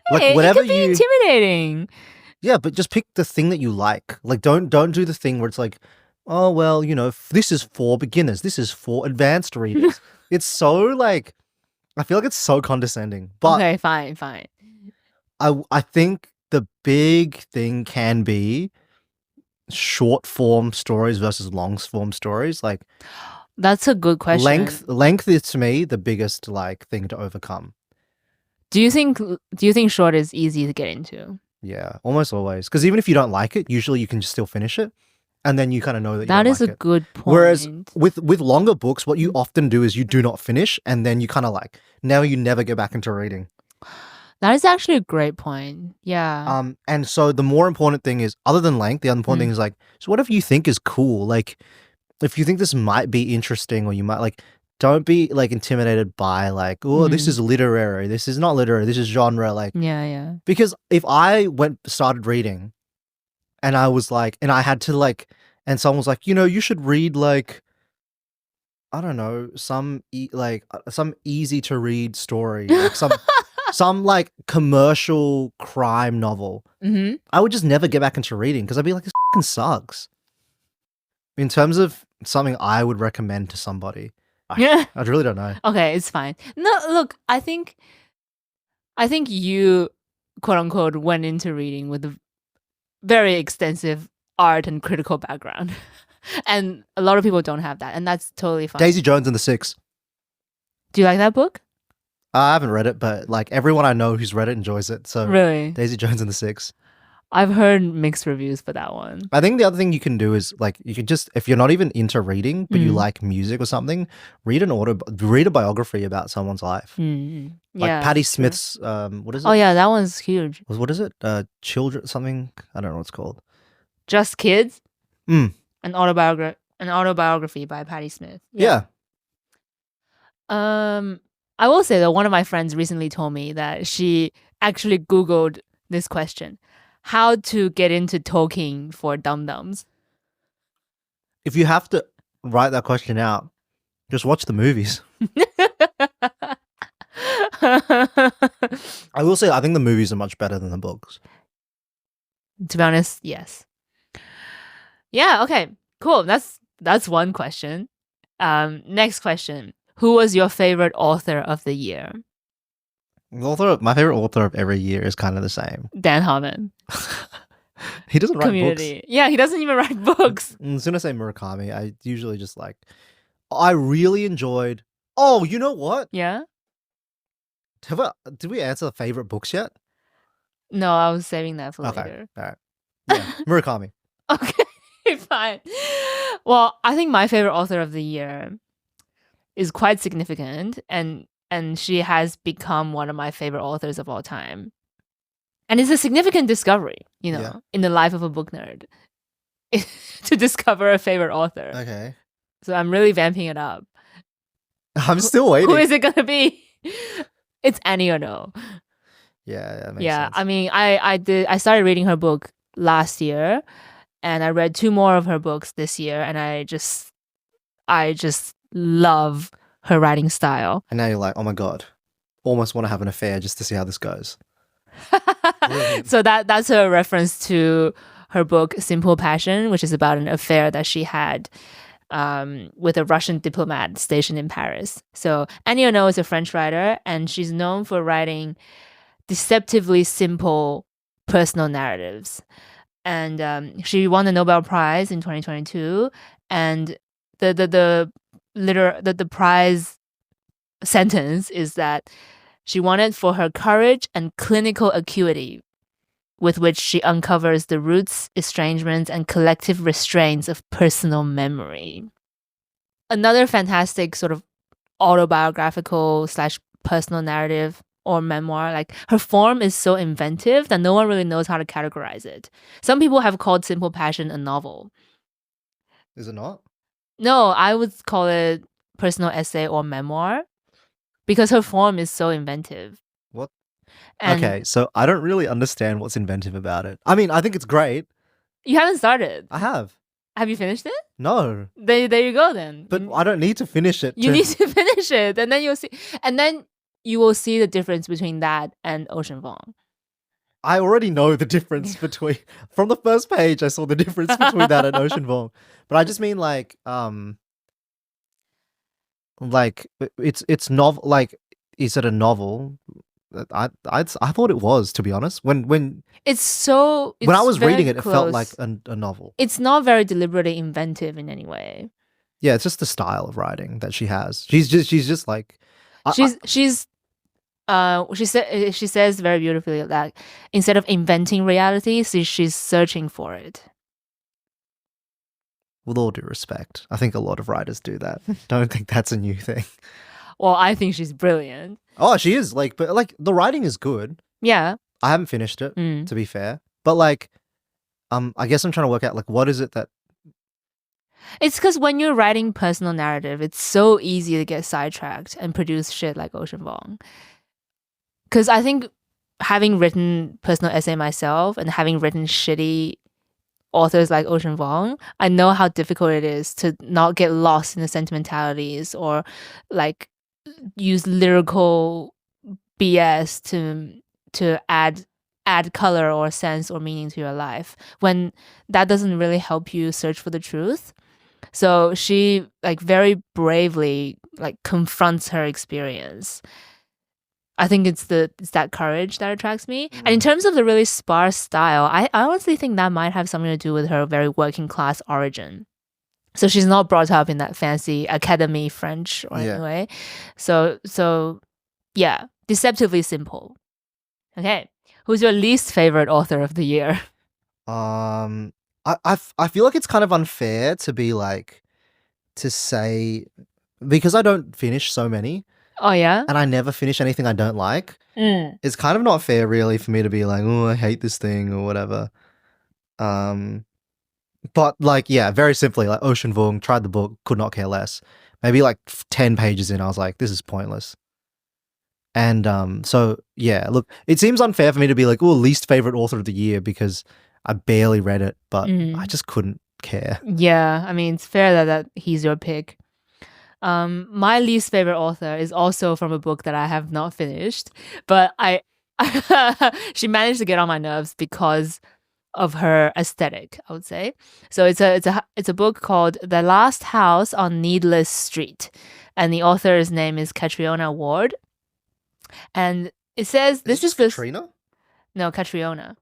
Like whatever it can be intimidating. Yeah, but just pick the thing that you like. Like don't do the thing where it's like, oh well, you know, this is for beginners. This is for advanced readers. It's so like, I feel like it's so condescending. But okay, fine. I think the big thing can be short form stories versus long form stories. Like that's a good question. Length is to me the biggest like thing to overcome. Do you think short is easy to get into? Yeah, almost always. Because even if you don't like it, usually you can just still finish it. And then you kind of know that that you is don't a like it. Good point. Whereas with longer books, what you often do is you do not finish, and then you kind of like now you never get back into reading. That is actually a great point. Yeah. And so the more important thing is, other than length, the other important thing is like, so whatever you think is cool. Like, if you think this might be interesting, or you might like, don't be like intimidated by like, oh, this is literary. This is not literary. This is genre. Like, yeah. Because if I started reading. And I was like, and I had to like, and someone was like, you know, you should read like, I don't know, some easy to read story, like some like commercial crime novel. Mm-hmm. I would just never get back into reading because I'd be like, this fucking sucks. In terms of something I would recommend to somebody, I really don't know. Okay, it's fine. No, look, I think you quote unquote went into reading with a very extensive art and critical background. And a lot of people don't have that, and that's totally fine. Daisy Jones and the Six. Do you like that book? I haven't read it, but like everyone I know who's read it enjoys it. So really, Daisy Jones and the Six. I've heard mixed reviews for that one. I think the other thing you can do is like you can just, if you're not even into reading but you like music or something, read a biography about someone's life. Like Patti Smith's what is it? Oh yeah, that one's huge. What is it? Children something, I don't know what it's called. Just Kids? An autobiography by Patti Smith. Yeah. I will say that one of my friends recently told me that she actually Googled this question: how to get into Tolkien for dum-dums. If you have to write that question out, just watch the movies. I will say I think the movies are much better than the books. To be honest, yes. Yeah, okay. Cool. That's one question. Next question. Who was your favorite author of the year? My favorite author of every year is kind of the same. Dan Harmon. He doesn't write books. Community. Yeah, he doesn't even write books. As soon as I say Murakami, I usually just like. I really enjoyed. Oh, you know what? Yeah? Did we answer favorite books yet? No, I was saving that for Okay, later. all right. Yeah, Murakami. Okay, fine. Well, I think my favorite author of the year is quite significant, and she has become one of my favorite authors of all time. And it's a significant discovery, Yeah. in the life of a book nerd to discover a favorite author. Okay. So I'm really vamping it up. I'm still waiting. Who is it going to be? It's Annie Ernaux. Yeah, that makes Yeah, sense. I mean, I started reading her book last year, and I read 2 more of her books this year, and I just love her writing style. And now you're like, oh my god, almost want to have an affair just to see how this goes. Brilliant. So that's a reference to her book Simple Passion, which is about an affair that she had with a Russian diplomat stationed in Paris. So Annie Ernaux is a French writer, and she's known for writing deceptively simple personal narratives. And she won the Nobel Prize in 2022, and the prize sentence is that she won it for her courage and clinical acuity with which she uncovers the roots, estrangements, and collective restraints of personal memory. Another fantastic sort of autobiographical / personal narrative or memoir. Like, her form is so inventive that no one really knows how to categorize it. Some people have called Simple Passion a novel. Is it not? No, I would call it personal essay or memoir because her form is so inventive. What? And Okay, so I don't really understand what's inventive about it. I mean, I think it's great. you haven't started. I have. Have you finished it? No, There you go then. but I don't need to finish it. You need to finish it, and then you'll see. And then you will see the difference between that and Ocean Vuong. I already know the difference between from the first page. I saw the difference between that and Ocean Vuong, but I just mean like it's novel. Like, is it a novel? I thought it was, to be honest. When It's I was very reading it, it felt close. like a novel. It's not very deliberately inventive in any way. Yeah, it's just the style of writing that she has. She's just like She says very beautifully that instead of inventing reality, she's searching for it. with all due respect, I think a lot of writers do that. Don't think that's a new thing. Well, I think she's brilliant. Oh, she is, like, but like the writing is good. Yeah. I haven't finished it, Mm. to be fair. But like, I guess I'm trying to work out like what is it that It's because when you're writing personal narrative, it's so easy to get sidetracked and produce shit like Ocean Vuong. Because I think having written personal essay myself and having written shitty authors like Ocean Vuong, I know how difficult it is to not get lost in the sentimentalities or like use lyrical BS to add color or sense or meaning to your life when that doesn't really help you search for the truth. So she like very bravely like confronts her experience. I think it's that courage that attracts me. And in terms of the really sparse style, I honestly think that might have something to do with her very working class origin. So she's not brought up in that fancy academy French or Yeah. anyway. So yeah, deceptively simple. Okay. Who's your least favorite author of the year? I feel like it's kind of unfair to be like to say because I don't finish so many Oh yeah? and I never finish anything I don't like. Mm. It's kind of not fair really for me to be like, oh, I hate this thing or whatever. But like, yeah, very simply, like Ocean Vuong, tried the book, could not care less. Maybe like 10 pages in, I was like, this is pointless. And so yeah, look, it seems unfair for me to be like, oh, least favorite author of the year because I barely read it, but I just couldn't care. Yeah, I mean, it's fair that he's your pick. My least favorite author is also from a book that I have not finished, but she managed to get on my nerves because of her aesthetic, I would say. So it's a book called The Last House on Needless Street, and the author's name is Catriona Ward. And It says this is the Katrina? no Catriona.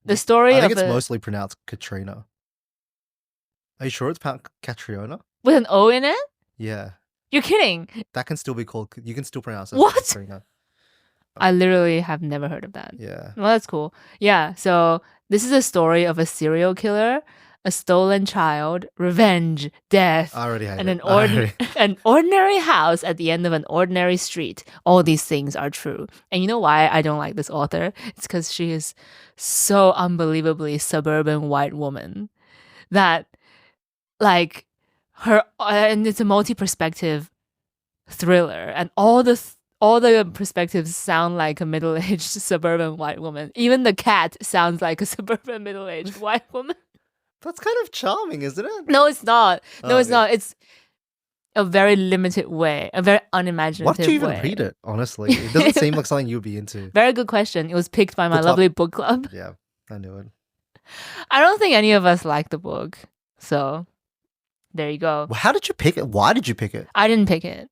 The story I think of it's mostly pronounced Katrina. Are you sure it's pronounced Catriona? with an O in it. Yeah. You're kidding. That can still be called, you can still pronounce it as What? Katrina. I literally have never heard of that. Yeah. Well, that's cool. Yeah. So this is a story of a serial killer, a stolen child, revenge, death, I already hate and it. an ordinary house at the end of an ordinary street. All these things are true. And you know why I don't like this author? It's because she is so unbelievably suburban white woman that, like, her and it's a multi-perspective thriller, and all the perspectives sound like a middle-aged suburban white woman. Even the cat sounds like a suburban middle-aged white woman. That's kind of charming, isn't it? No, it's not. No, Oh, it's okay. not. It's a very limited way, a very unimaginative Why did you even way. read it, honestly? It doesn't seem like something you'd be into. Very good question. It was picked by my Book club. lovely book club. Yeah, I knew it. I don't think any of us like the book. So there you go. Well, how did you pick it? Why did you pick it? I didn't pick it.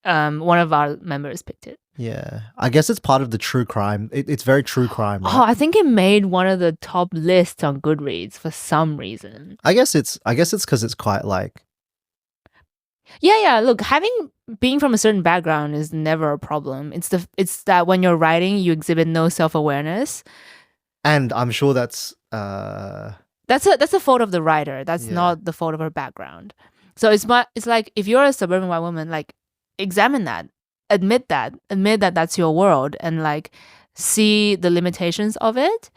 One of our members picked it. Yeah, I guess it's part of the true crime. It's very true crime, right? Oh, I think it made one of the top lists on Goodreads for some reason. I guess it's because it's quite like Yeah. Look, being from a certain background is never a problem. It's that when you're writing, you exhibit no self-awareness. and I'm sure that's That's a fault of the writer. That's Yeah. not the fault of her background. So it's like if you're a suburban white woman, like examine that, admit that that's your world, and like see the limitations of it,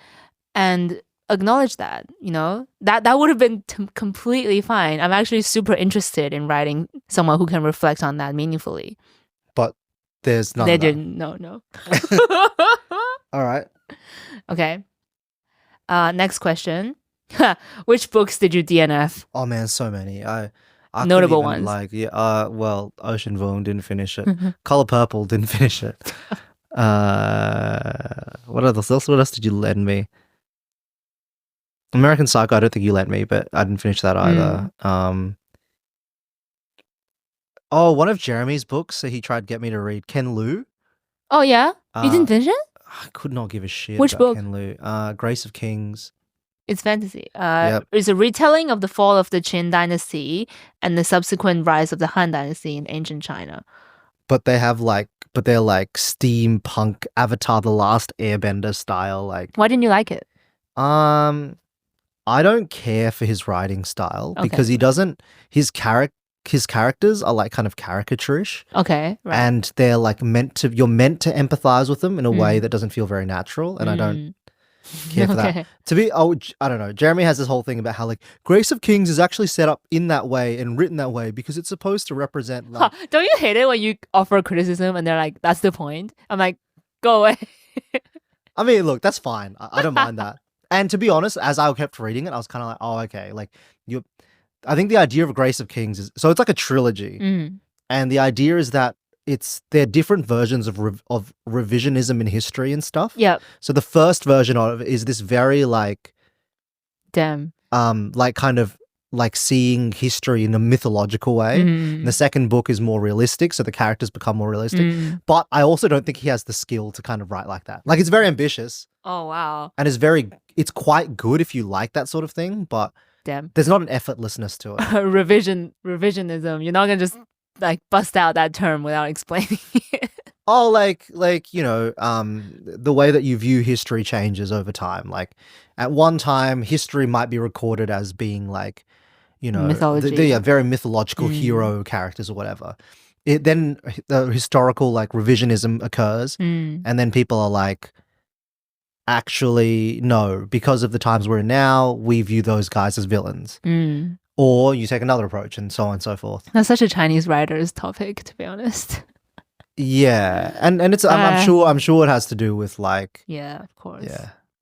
and acknowledge that. You know that would have been completely fine. I'm actually super interested in writing someone who can reflect on that meaningfully. there's none They of that. didn't. No. All right. Okay. Next question. Which books did you DNF? Oh man, so many. I couldn't Notable even, ones. Like well, Ocean Vuong didn't finish it. Color Purple didn't finish it. What else did you lend me? American Psycho, I don't think you lent me, but I didn't finish that either. One of Jeremy's books, so he tried to get me to read Ken Liu. Oh yeah, you didn't finish it? I could not give a shit Which about book? Ken Liu. Grace of Kings. It's fantasy. Yep. It's a retelling of the fall of the Qin dynasty and the subsequent rise of the Han dynasty in ancient China. But they're like steampunk Avatar the Last Airbender style. Like Why didn't you like it? I don't care for his writing style Okay. because his characters are like kind of caricaturish, Okay, right. and they're like you're meant to empathize with them in a way that doesn't feel very natural, and I don't care for Okay. that. I don't know. Jeremy has this whole thing about how like Grace of Kings is actually set up in that way and written that way because it's supposed to represent like Huh, don't you hate it when you offer criticism and they're like, "That's the point"? I'm like, "Go away." I mean, look, that's fine. I don't mind that. And to be honest, as I kept reading it, I was kind of like, oh, okay. Like I think the idea of Grace of Kings is, so it's like a trilogy. Mm. And the idea is that they're different versions of revisionism in history and stuff. Yep. So the first version of it is this very like, Damn. like kind of like seeing history in a mythological way. Mm. And the second book is more realistic. So the characters become more realistic. Mm. But I also don't think he has the skill to kind of write like that. Like it's very ambitious. Oh wow. And it's quite good if you like that sort of thing, but Damn. there's not an effortlessness to it. Revisionism. You're not gonna just like bust out that term without explaining it. Oh, like the way that you view history changes over time. Like at one time, history might be recorded as being like, Mythology. very mythological hero characters or whatever. Then the historical like revisionism occurs, Mm. and then people are like, actually, no, because of the times we're in now, we view those guys as villains. Mm. Or you take another approach, and so on and so forth. That's such a Chinese writer's topic, to be honest. Yeah, and it's I'm sure it has to do with like Yeah, of course.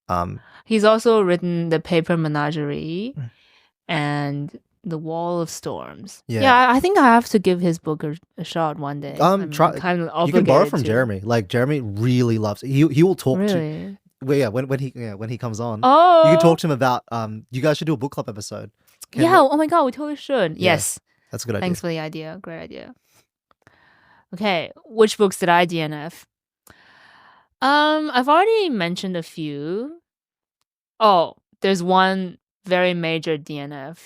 yeah. He's also written The Paper Menagerie and The Wall of Storms. Yeah. I think I have to give his book a shot one day. I'm try. kind of You can borrow obligated from to. Jeremy. Like Jeremy really loves it. He will talk to. Really? Well, yeah, when he comes on, Oh. you can talk to him about. You guys should do a book club episode. Yeah. Oh my god, we totally should. Yeah. Yes. That's a good idea. Thanks for the idea. Great idea. Okay, which books did I DNF? I've already mentioned a few. Oh, there's one very major DNF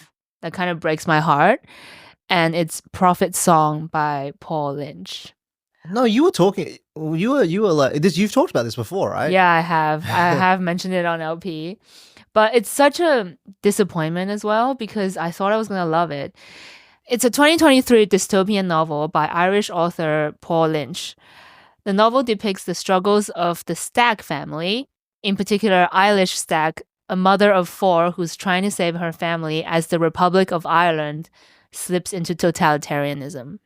that kind of breaks my heart, and it's Prophet Song by Paul Lynch. No, you were talking. You were like this. You've talked about this before, right? Yeah, I have. I have mentioned it on LP. But it's such a disappointment as well because I thought I was going to love it. It's a 2023 dystopian novel by Irish author Paul Lynch. The novel depicts the struggles of the Stack family, in particular Eilish Stack, a mother of 4 who's trying to save her family as the Republic of Ireland slips into totalitarianism.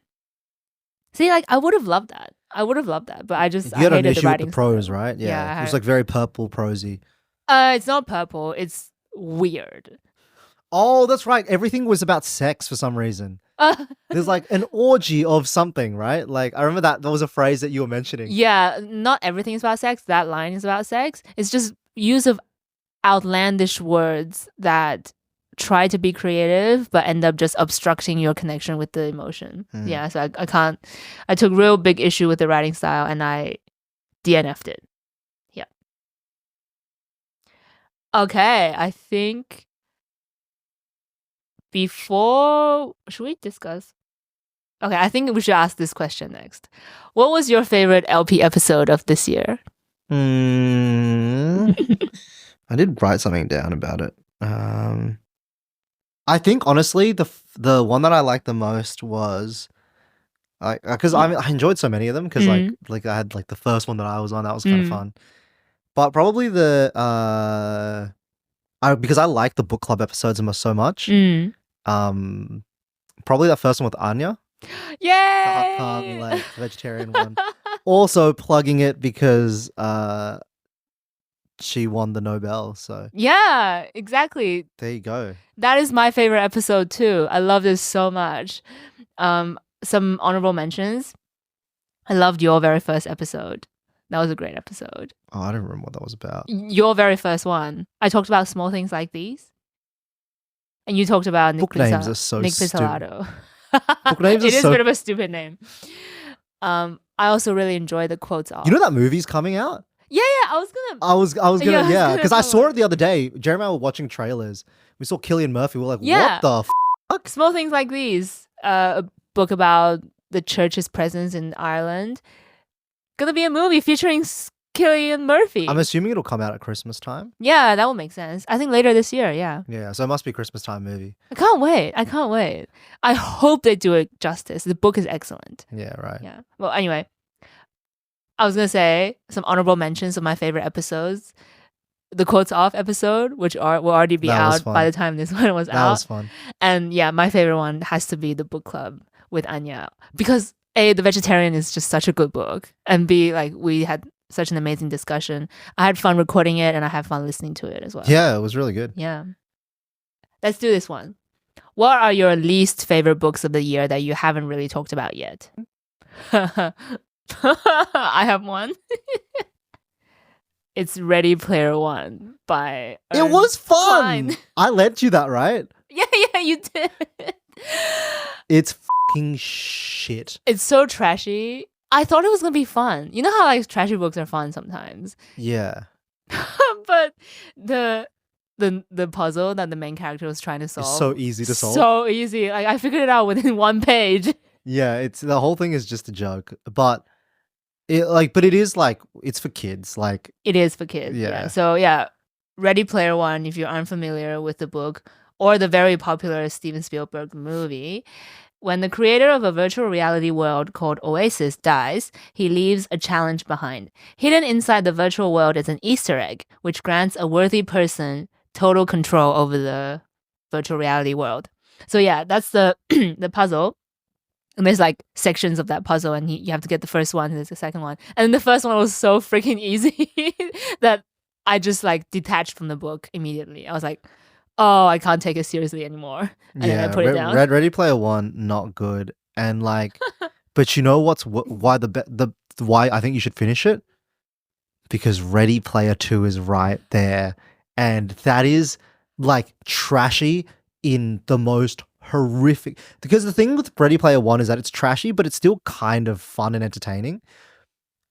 See, like, I would have loved that. But I You hated had an the issue with writing the prose, style. right? Yeah, I it was had- like very purple prosy. It's not purple. It's weird. Oh, that's right. Everything was about sex for some reason. There's like an orgy of something, right? Like I remember that was a phrase that you were mentioning. Yeah, not everything is about sex. That line is about sex. It's just use of outlandish words that try to be creative but end up just obstructing your connection with the emotion. Hmm. Yeah, so I can't. I took real big issue with the writing style and I DNF'd it. Yeah. Okay, I think should we discuss? Okay, I think we should ask this question next. What was your favorite LP episode of this year? I did write something down about it. I think honestly, the one that I liked the most was because I enjoyed so many of them because like I had like the first one that I was on that was kind of fun, but probably because I like the book club episodes so much. Probably that first one with Anya, the hot calm, like vegetarian one. Also plugging it because she won the Nobel. So Yeah, exactly. there you go. That is my favorite episode too. I love this so much. Some honorable mentions. I loved your very first episode. That was a great episode. Oh, I don't remember what that was about. Your very first one. I talked about small things like these. And you talked about Book names are so Nick stupid. Pizzolatto. Book names are It is so- a bit of a stupid name. I also really enjoy the quotes off. You know that movie's coming out? Yeah, I was gonna. I was gonna Yeah, I was gonna because I follow saw it. it the other day. Jeremy and I were watching trailers. We saw Cillian Murphy. We were like, Yeah. what the fuck? Small things like these. A book about the church's presence in Ireland. Gonna be a movie featuring Cillian Murphy. I'm assuming it'll come out at Christmas time. Yeah, that will make sense. I think later this year. Yeah, Yeah, so it must be a Christmas time movie. I can't wait. I hope they do it justice. The book is excellent. Yeah, right. Yeah. Well, anyway, I was gonna say some honorable mentions of my favorite episodes. The quotes off episode, which will already be That was out by fun. the time this one was That out. was fun. And yeah, my favorite one has to be the book club with Anya because A, The Vegetarian is just such a good book, and B, like we had such an amazing discussion. I had fun recording it and I had fun listening to it as well. Yeah, it was really good. Yeah. Let's do this one. What are your least favorite books of the year that you haven't really talked about yet? I have one. It's Ready Player One by It was fun. Klein. I lent you that, right? Yeah, you did. It's fucking shit. It's so trashy. I thought it was gonna be fun. You know how like trashy books are fun sometimes, Yeah. but the puzzle that the main character was trying to solve It's so easy to solve. So easy. Like I figured it out within one page. Yeah, it's the whole thing is just a joke. But it is like it's for kids. Like It is for kids. Yeah. So yeah, Ready Player One. If you're unfamiliar with the book or the very popular Steven Spielberg movie. When the creator of a virtual reality world called Oasis dies, he leaves a challenge behind. Hidden inside the virtual world is an Easter egg, which grants a worthy person total control over the virtual reality world. So yeah, that's the the puzzle. And there's like sections of that puzzle, and you have to get the first one, and there's the second one. And the first one was so freaking easy that I just like detached from the book immediately. I was like, oh, I can't take it seriously anymore. And then I put it down. Ready Player One, not good. And like, but you know why why I think you should finish it? Because Ready Player Two is right there, and that is like trashy in the most horrific. Because the thing with Ready Player One is that it's trashy, but it's still kind of fun and entertaining.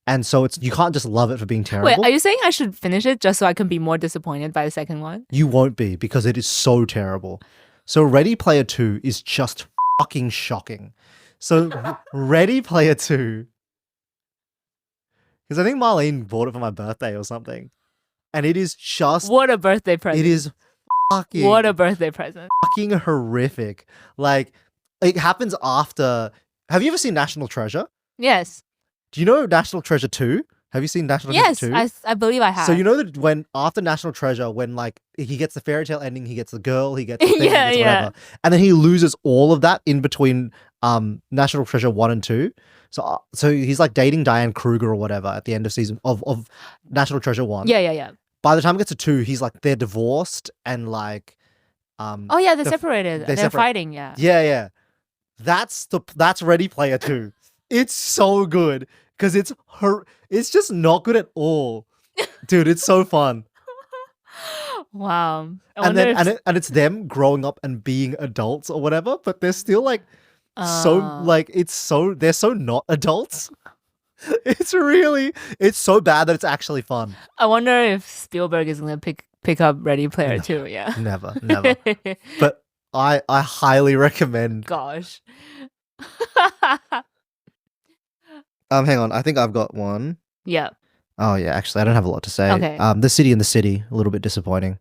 And so you can't just love it for being terrible. Wait, are you saying I should finish it just so I can be more disappointed by the second one? You won't be because it is so terrible. So Ready Player 2 is just fucking shocking. So Ready Player 2, because I think Marlene bought it for my birthday or something. And it is just, What a birthday present. it is fucking, What a birthday present. fucking horrific. Like, it happens after, have you ever seen National Treasure? Yes. Do you know National Treasure 2? Have you seen National Yes, Treasure 2? I believe I have. So you know that when after National Treasure, when like he gets the fairy tale ending, he gets the girl, he gets the thing, Yeah, he gets yeah. whatever, and then he loses all of that in between National Treasure 1 and 2. So he's like dating Diane Kruger or whatever at the end of season of National Treasure 1. Yeah. By the time it gets to 2, he's like they're divorced and like Oh yeah, they're separated. They're separate. fighting, yeah. Yeah. That's Ready Player 2. It's so good because it's just not good at all. Dude, it's so fun. Wow. And it's them growing up and being adults or whatever, but they're still like they're so not adults. It's so bad that it's actually fun. I wonder if Spielberg is gonna pick up Ready Player 2, yeah. Never. But I highly recommend. Gosh. Hang on, I think I've got one. Yeah. Oh yeah, actually I don't have a lot to say. Okay. The City in the City, a little bit disappointing.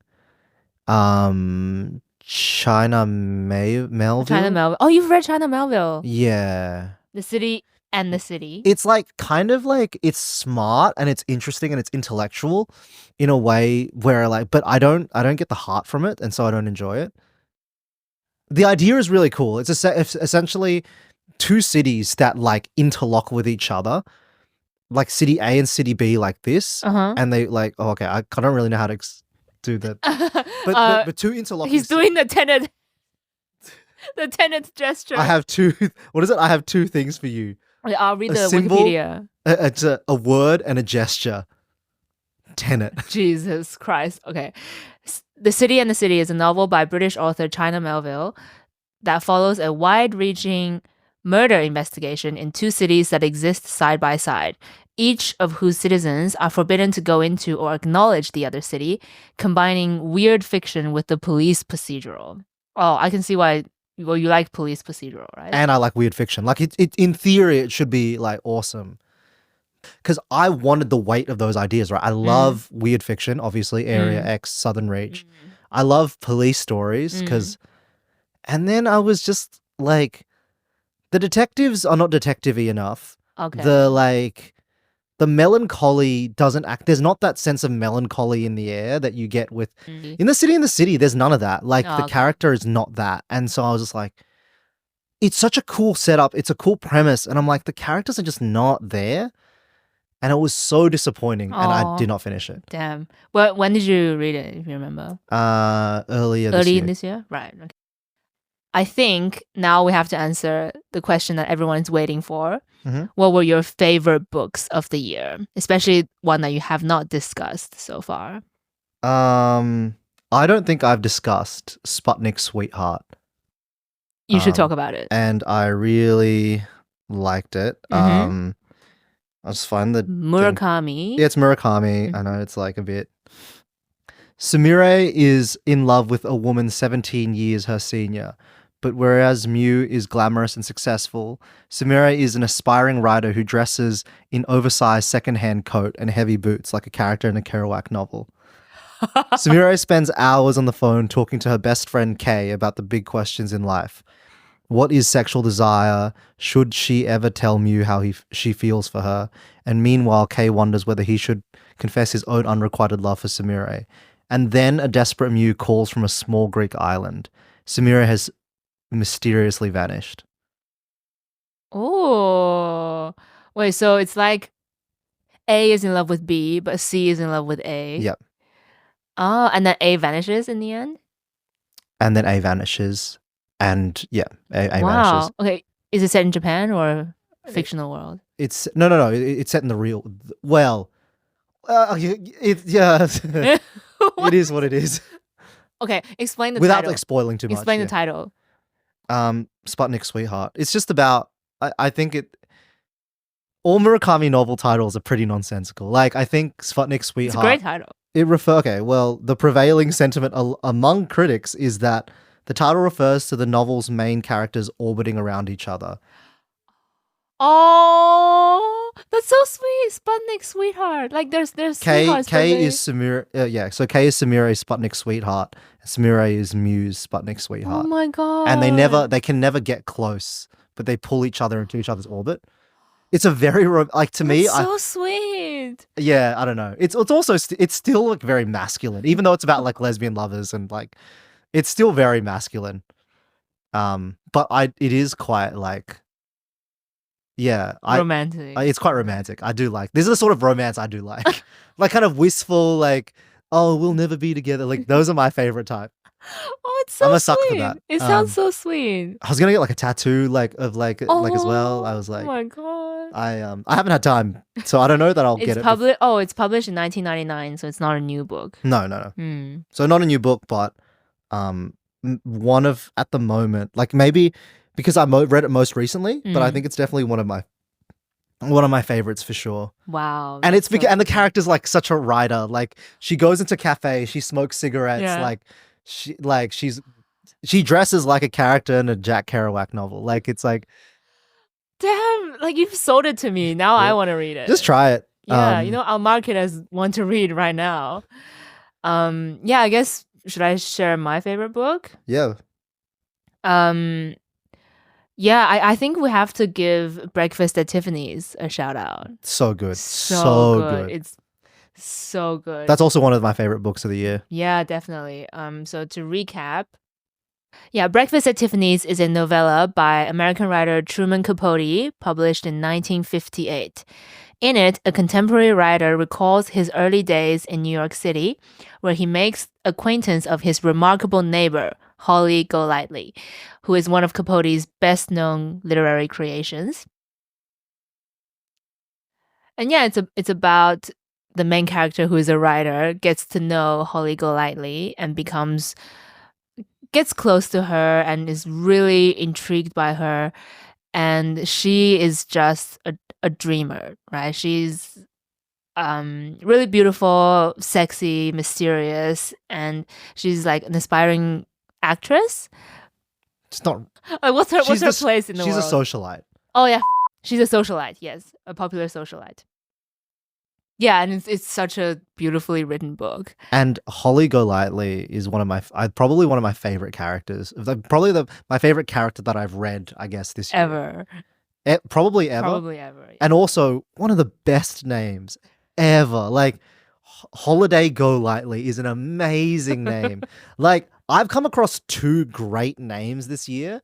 China Melville. China Melville. Oh, you've read China Melville. Yeah. The City and the City. It's like kind of like it's smart and it's interesting and it's intellectual in a way where like, but I don't get the heart from it, and so I don't enjoy it. The idea is really cool. It's essentially two cities that like interlock with each other, like City A and City B, like this, and they like. Oh, okay, I don't really know how to do that, but two interlocking. He's doing the Tenet, the Tenet gesture. I have two. What is it? I have two things for you. I'll read A the symbol, Wikipedia. It's a word and a gesture. Tenet. Jesus Christ. Okay. The City and the City is a novel by British author China Melville that follows a wide-reaching murder investigation in two cities that exist side by side, each of whose citizens are forbidden to go into or acknowledge the other city, combining weird fiction with the police procedural. Oh, I can see why. Well, you like police procedural, right? And I like weird fiction. Like it in theory, it should be like awesome. Because I wanted the weight of those ideas, right? I love weird fiction, obviously, Area X, Southern Reach. I love police stories because, and then I was just like, the detectives are not detective-y enough. Okay. The melancholy doesn't act. There's not that sense of melancholy in the air that you get with in the City. There's none of that. Like the character is not that, and so I was just like, it's such a cool setup. It's a cool premise, and I'm like, the characters are just not there, and it was so disappointing, and I did not finish it. Damn. Well, when did you read it? If you remember? Early this year. Right. Okay. I think now we have to answer the question that everyone's waiting for. What were your favorite books of the year? Especially one that you have not discussed so far. I don't think I've discussed Sputnik Sweetheart. You should talk about it. And I really liked it. I'll just find the Murakami. Yeah, it's Murakami. I know it's like a bit. Sumire is in love with a woman 17 years her senior. But whereas Mew is glamorous and successful, Sumire is an aspiring writer who dresses in oversized second-hand coat and heavy boots like a character in a Kerouac novel. Sumire spends hours on the phone talking to her best friend Kay about the big questions in life. What is sexual desire? Should she ever tell Mew how she feels for her? And meanwhile, Kay wonders whether he should confess his own unrequited love for Sumire. And then a desperate Mew calls from a small Greek island. Sumire has mysteriously vanished. Oh, wait, so it's like A is in love with B, but C is in love with A. Yep. Oh, and then A vanishes in the end? And then A vanishes. And yeah, A wow. vanishes. Okay, is it set in Japan or fictional world? It's no. It's set in the real. Well, yeah. It is what it is. Okay, explain the Without title. like spoiling too much. Explain the title. Sputnik Sweetheart. It's just about. I think it. all Murakami novel titles are pretty nonsensical. Like, I think Sputnik It's a Sweetheart. great title. The prevailing sentiment among critics is that the title refers to the novel's main characters orbiting around each other. Oh, that's so sweet. Sputnik Sweetheart. Like there's sweethearts. K is Samura. So K is Samure's Sputnik Sweetheart. And Samure is Mu's Sputnik Oh Sweetheart. my god. And they can never get close, but they pull each other into each other's orbit. It's a very to me. That's so sweet. Yeah, I don't know. It's also it's still like very masculine, even though it's about like lesbian lovers and like it's still very masculine. But it is quite like. Yeah, Romantic. it's quite romantic. I do like. This is the sort of romance I do like, like kind of wistful, like oh, we'll never be together. Like those are my favorite type. Oh, it's so I'm a sweet. sucker for that. It sounds so sweet. I was gonna get like a tattoo, like as well. I was like, oh my god. I haven't had time, so I don't know that I'll get it. It's published in 1999, so it's not a new book. No. Hmm. So not a new book, but one of at the moment, like maybe because I read it most recently, but I think it's definitely one of my favorites for sure. Wow. And that's and the character's like such a writer. Like she goes into cafe, she smokes cigarettes, Yeah. she dresses like a character in a Jack Kerouac novel. Like it's like damn, like you've sold it to me. Now I want to read it. just try it. Yeah, I'll mark it as one to read right now. Yeah, I guess should I share my favorite book? Yeah. Yeah, I think we have to give Breakfast at Tiffany's a shout out. So good. So good. It's so good. That's also one of my favorite books of the year. Yeah, definitely. So to recap, yeah, Breakfast at Tiffany's is a novella by American writer Truman Capote, published in 1958. In it, a contemporary writer recalls his early days in New York City, where he makes acquaintance of his remarkable neighbor, Holly Golightly, who is one of Capote's best-known literary creations. And yeah, it's about the main character, who is a writer, gets to know Holly Golightly and gets close to her and is really intrigued by her. And she is just a dreamer, right? She's really beautiful, sexy, mysterious, and she's like an aspiring actress. It's not. What's her place in the she's world? She's a socialite. Oh yeah, she's a socialite. Yes, a popular socialite. Yeah, and it's such a beautifully written book. And Holly Golightly is probably one of my favorite characters. Probably my favorite character that I've read, I guess, this year. Ever. Probably ever. Probably ever. Yeah. And also one of the best names ever. Like Holiday Golightly is an amazing name. Like I've come across two great names this year.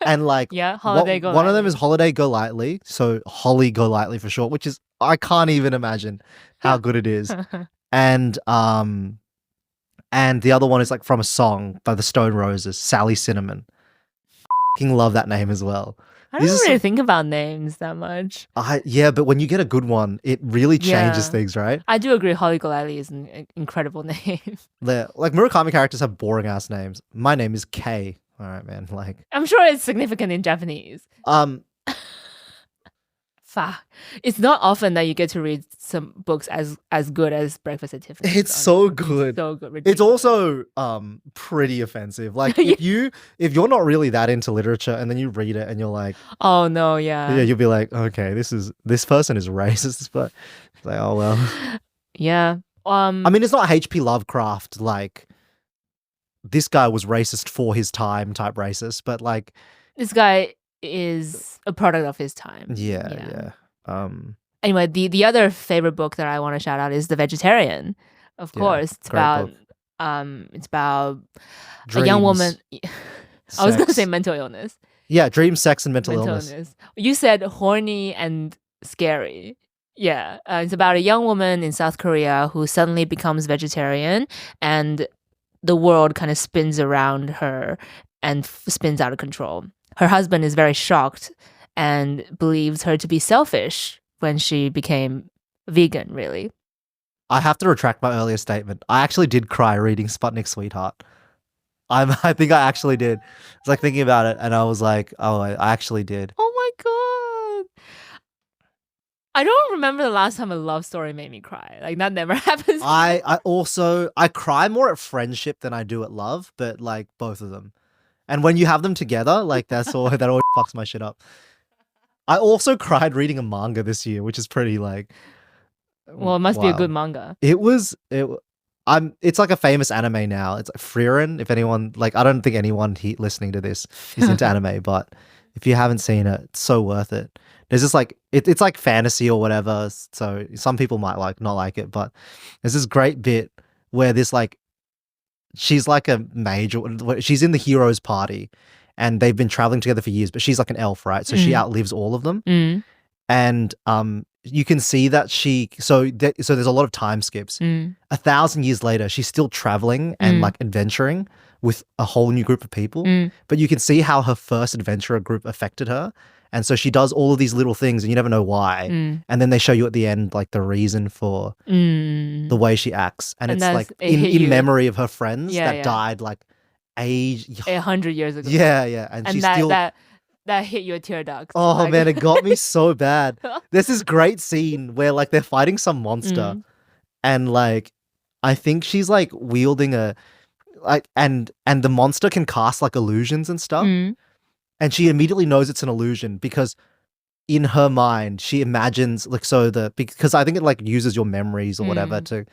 And like yeah, Holiday Golightly. One of them is Holiday Golightly, so Holly Golightly for short, which is I can't even imagine how good it is. And the other one is like from a song by the Stone Roses, Sally Cinnamon. Fucking love that name as well. I don't really think about names that much. Yeah, but when you get a good one, it really changes things, right? I do agree. Holly Golightly is an incredible name. Like Murakami characters have boring ass names. My name is Kei. All right, man. Like I'm sure it's significant in Japanese. It's not often that you get to read some books as good as Breakfast at Tiffany's. It's so good. So good. Ridiculous. It's also pretty offensive. Like if you're not really that into literature and then you read it and you're like, oh no, yeah, you'll be like, okay, this person is racist, but it's like, oh well. Yeah. I mean, it's not H.P. Lovecraft like this guy was racist for his time type racist, but like this guy is a product of his time. Yeah. Anyway, the other favorite book that I want to shout out is The Vegetarian. Of course, it's about Dreams, a young woman. I was going to sex. say mental illness. Yeah, dreams, sex, and mental illness. You said horny and scary. Yeah, it's about a young woman in South Korea who suddenly becomes vegetarian, and the world kind of spins around her and spins out of control. Her husband is very shocked and believes her to be selfish when she became vegan, really. I have to retract my earlier statement. I actually did cry reading Sputnik Sweetheart. I think I actually did. It's like thinking about it and I was like, oh, I actually did. Oh my God. I don't remember the last time a love story made me cry. Like that never happens. I cry more at friendship than I do at love, but like both of them. And when you have them together, like that always fucks my shit up. I also cried reading a manga this year, which is pretty like. Well, it must be a wow. good manga. It's like a famous anime now. It's Frieren. If anyone I don't think anyone listening to this is into anime, but if you haven't seen it, it's so worth it. There's just like it's like fantasy or whatever, so some people might not like it, but there's this great bit where she's like a major. She's in the heroes' party, and they've been traveling together for years. But she's like an elf, right? So she outlives all of them, and you can see that so there's a lot of time skips. 1,000 years later, she's still traveling and like adventuring with a whole new group of people. But you can see how her first adventurer group affected her. And so she does all of these little things and you never know why. And then they show you at the end like the reason for the way she acts. And it's like in memory of her friends that died like 100 years ago. Yeah. And she's still... That hit your tear ducts. Oh man, it got me so bad. There's this great scene where like they're fighting some monster and like I think she's like wielding and the monster can cast like illusions and stuff. And she immediately knows it's an illusion because in her mind she imagines because I think it like uses your memories or whatever to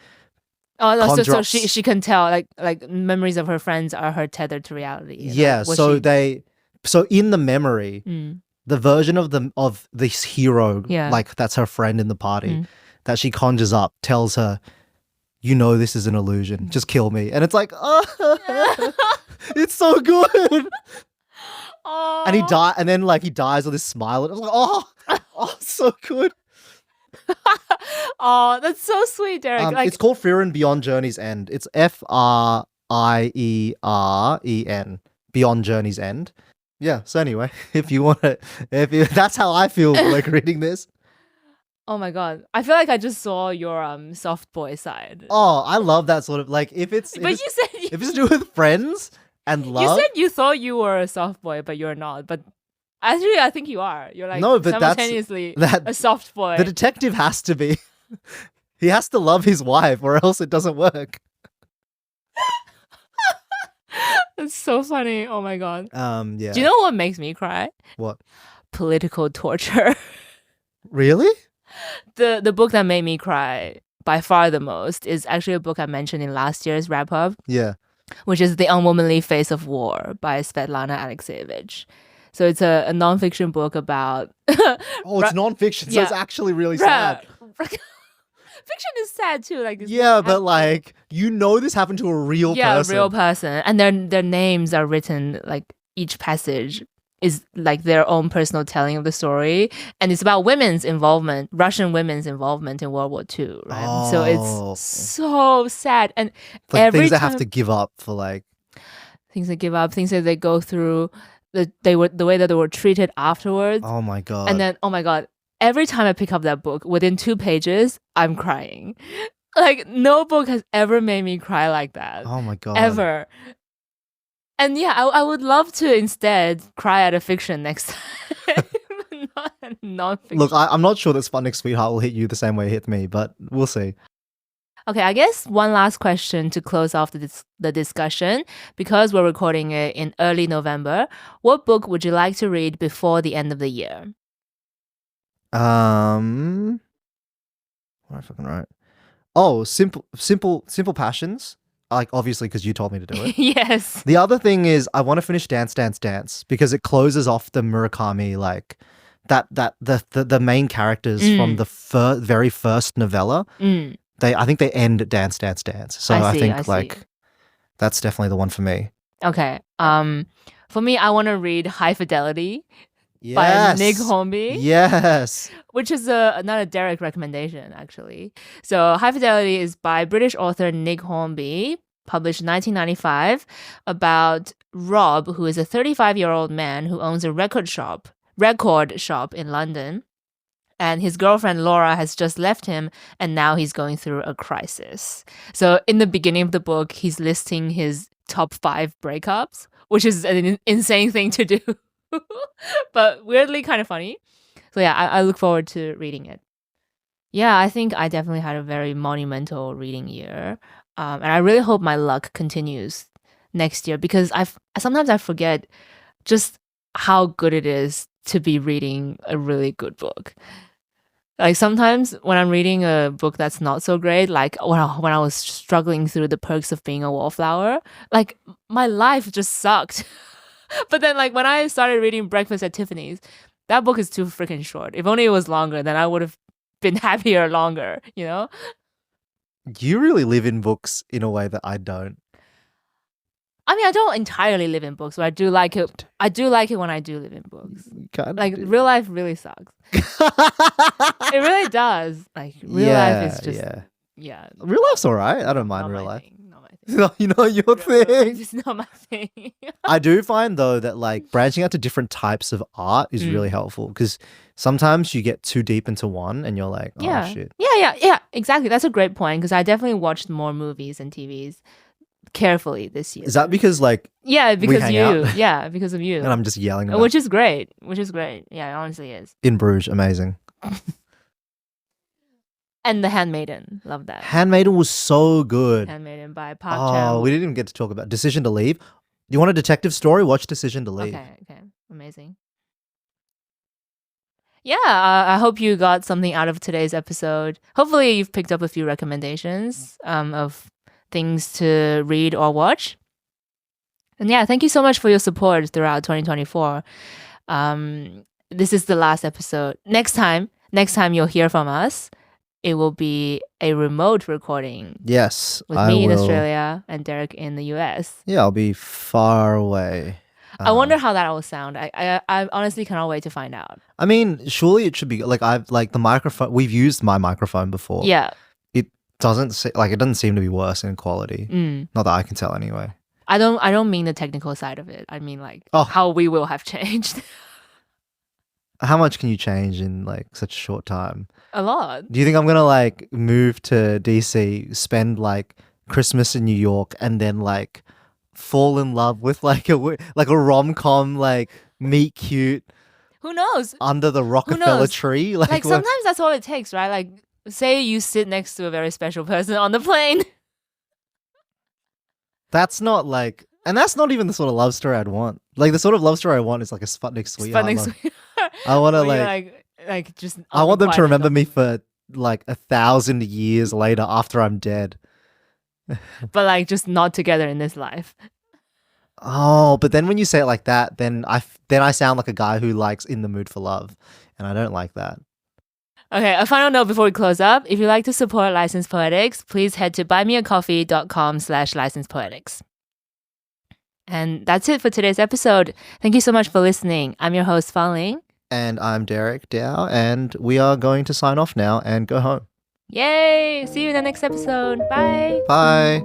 so she can tell like memories of her friends are her tethered to reality. Yeah, so in the memory, the version of this hero, like that's her friend in the party, that she conjures up, tells her, "You know this is an illusion. Just kill me." And it's like, oh, it's so good. Oh. And he dies with this smile. And I was like, oh, so good. Oh, that's so sweet, Derek. It's called Frieren Beyond Journey's End. It's Frieren, Beyond Journey's End. Yeah, so anyway, that's how I feel like reading this. Oh my god. I feel like I just saw your soft boy side. Oh, I love that sort of if it's to do with friends and love. You said you thought you were a soft boy, but you're not. But actually I think you are. You're like simultaneously a soft boy. The detective has to be. He has to love his wife or else it doesn't work. It's so funny. Oh my god. Yeah. Do you know what makes me cry? What? Political torture. Really? The book that made me cry by far the most is actually a book I mentioned in last year's wrap up. Yeah. Which is The Unwomanly Face of War by Svetlana Alexievich. So it's a nonfiction book about... It's nonfiction, so it's actually really sad. Fiction is sad too. But this happened to a real person. Yeah, a real person. And their names are written, like each passage is like their own personal telling of the story. And it's about Russian women's involvement in World War II, right? Oh. So it's so sad. And things they have to give up for things they give up, things that they go through, the way that they were treated afterwards. Oh my god. And then, oh my god, every time I pick up that book, within 2 pages, I'm crying. Like, no book has ever made me cry like that. Oh my god. Ever. And yeah, I would love to instead cry at a fiction next time. Not a non-fiction. Look, I'm not sure that Sputnik Sweetheart will hit you the same way it hit me, but we'll see. Okay, I guess one last question to close off the discussion. Because we're recording it in early November, what book would you like to read before the end of the year? What am I fucking right? Oh, simple passions. Like obviously because you told me to do it. Yes. The other thing is I want to finish Dance Dance Dance because it closes off the Murakami the main characters from the very first novella. I think they end at Dance Dance Dance. So I think that's definitely the one for me. Okay. For me, I want to read High Fidelity. By Nick Hornby. Yes. Which is another Derek recommendation, actually. So High Fidelity is by British author Nick Hornby, published in 1995, about Rob, who is a 35-year-old man who owns a record shop in London. And his girlfriend Laura has just left him, and now he's going through a crisis. So in the beginning of the book, he's listing his top 5 breakups, which is an insane thing to do. But weirdly kind of funny. So yeah, I look forward to reading it. Yeah, I think I definitely had a very monumental reading year. And I really hope my luck continues next year because sometimes I forget just how good it is to be reading a really good book. Like sometimes when I'm reading a book that's not so great, like when I was struggling through The Perks of Being a Wallflower, like my life just sucked. But then like when I started reading Breakfast at Tiffany's, that book is too freaking short. If only it was longer, then I would have been happier longer, you know? You really live in books in a way that I don't. I mean, I don't entirely live in books, but I do like it. I do like it when I do live in books. Like real life really sucks. It really does. Like real life is just yeah. Real life's alright. I don't mind not real my life. thing, not my thing. You know your Real life thing. is just not my thing. I do find though that like branching out to different types of art is really helpful because sometimes you get too deep into one and you're like, oh yeah. shit. Yeah, exactly. That's a great point because I definitely watched more movies and TVs carefully this year. Is that because like yeah, because hang you. out? Yeah, because of you. and I'm just yelling about Which is great. Yeah, it honestly is. In Bruges, amazing. And The Handmaiden. Love that. Handmaiden was so good. Handmaiden by Park Oh, Chan-wook. we didn't even get to talk about Decision to Leave. You want a detective story? Watch Decision to Leave. Okay. Amazing. Yeah, I hope you got something out of today's episode. Hopefully you've picked up a few recommendations of things to read or watch. And yeah, thank you so much for your support throughout 2024. This is the last episode. Next time you'll hear from us, it will be a remote recording. Yes, with I me in will. Australia and Derek in the US. Yeah, I'll be far away. I wonder how that will sound. I honestly cannot wait to find out. I mean, surely it should be like I've like the microphone. We've used my microphone before. Yeah. It doesn't seem to be worse in quality. Not that I can tell anyway. I don't mean the technical side of it. I mean like how we will have changed. How much can you change in like such a short time? A lot. Do you think I'm gonna like move to DC, spend like Christmas in New York, and then like fall in love with like a rom-com like meet cute Who knows? under the Rockefeller tree? Like sometimes that's all it takes, right? Like say you sit next to a very special person on the plane. That's not like, and that's not even the sort of love story I'd want. Like the sort of love story I want is like a Sputnik sweetheart. Sputnik love. sweetheart. I want to like just. I want them to remember me for like 1,000 years later after I'm dead. But like just not together in this life. Oh, but then when you say it like that, then I sound like a guy who likes In the Mood for Love, and I don't like that. Okay, a final note before we close up. If you'd like to support Licensed Poetics, please head to buymeacoffee.com/licensedpoetics. And that's it for today's episode. Thank you so much for listening. I'm your host, Fan Ling. And I'm Derek Dow, and we are going to sign off now and go home. Yay! See you in the next episode. Bye. Bye.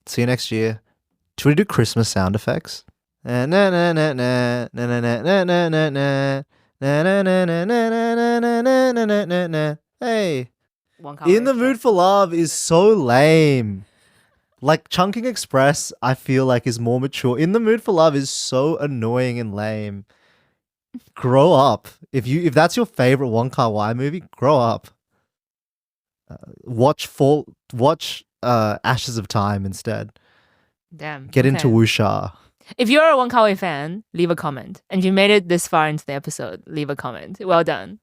See you next year. Should we do Christmas sound effects? Hey. In the Mood for Love is so lame. Like Chungking Express, I feel like is more mature. In the Mood for Love is so annoying and lame. Grow up. If that's your favorite Wong Kar-wai movie, grow up. Watch Ashes of Time instead. Damn. Get into wuxia. If you're a Wong Kar-wai fan, leave a comment. And if you made it this far into the episode, leave a comment. Well done.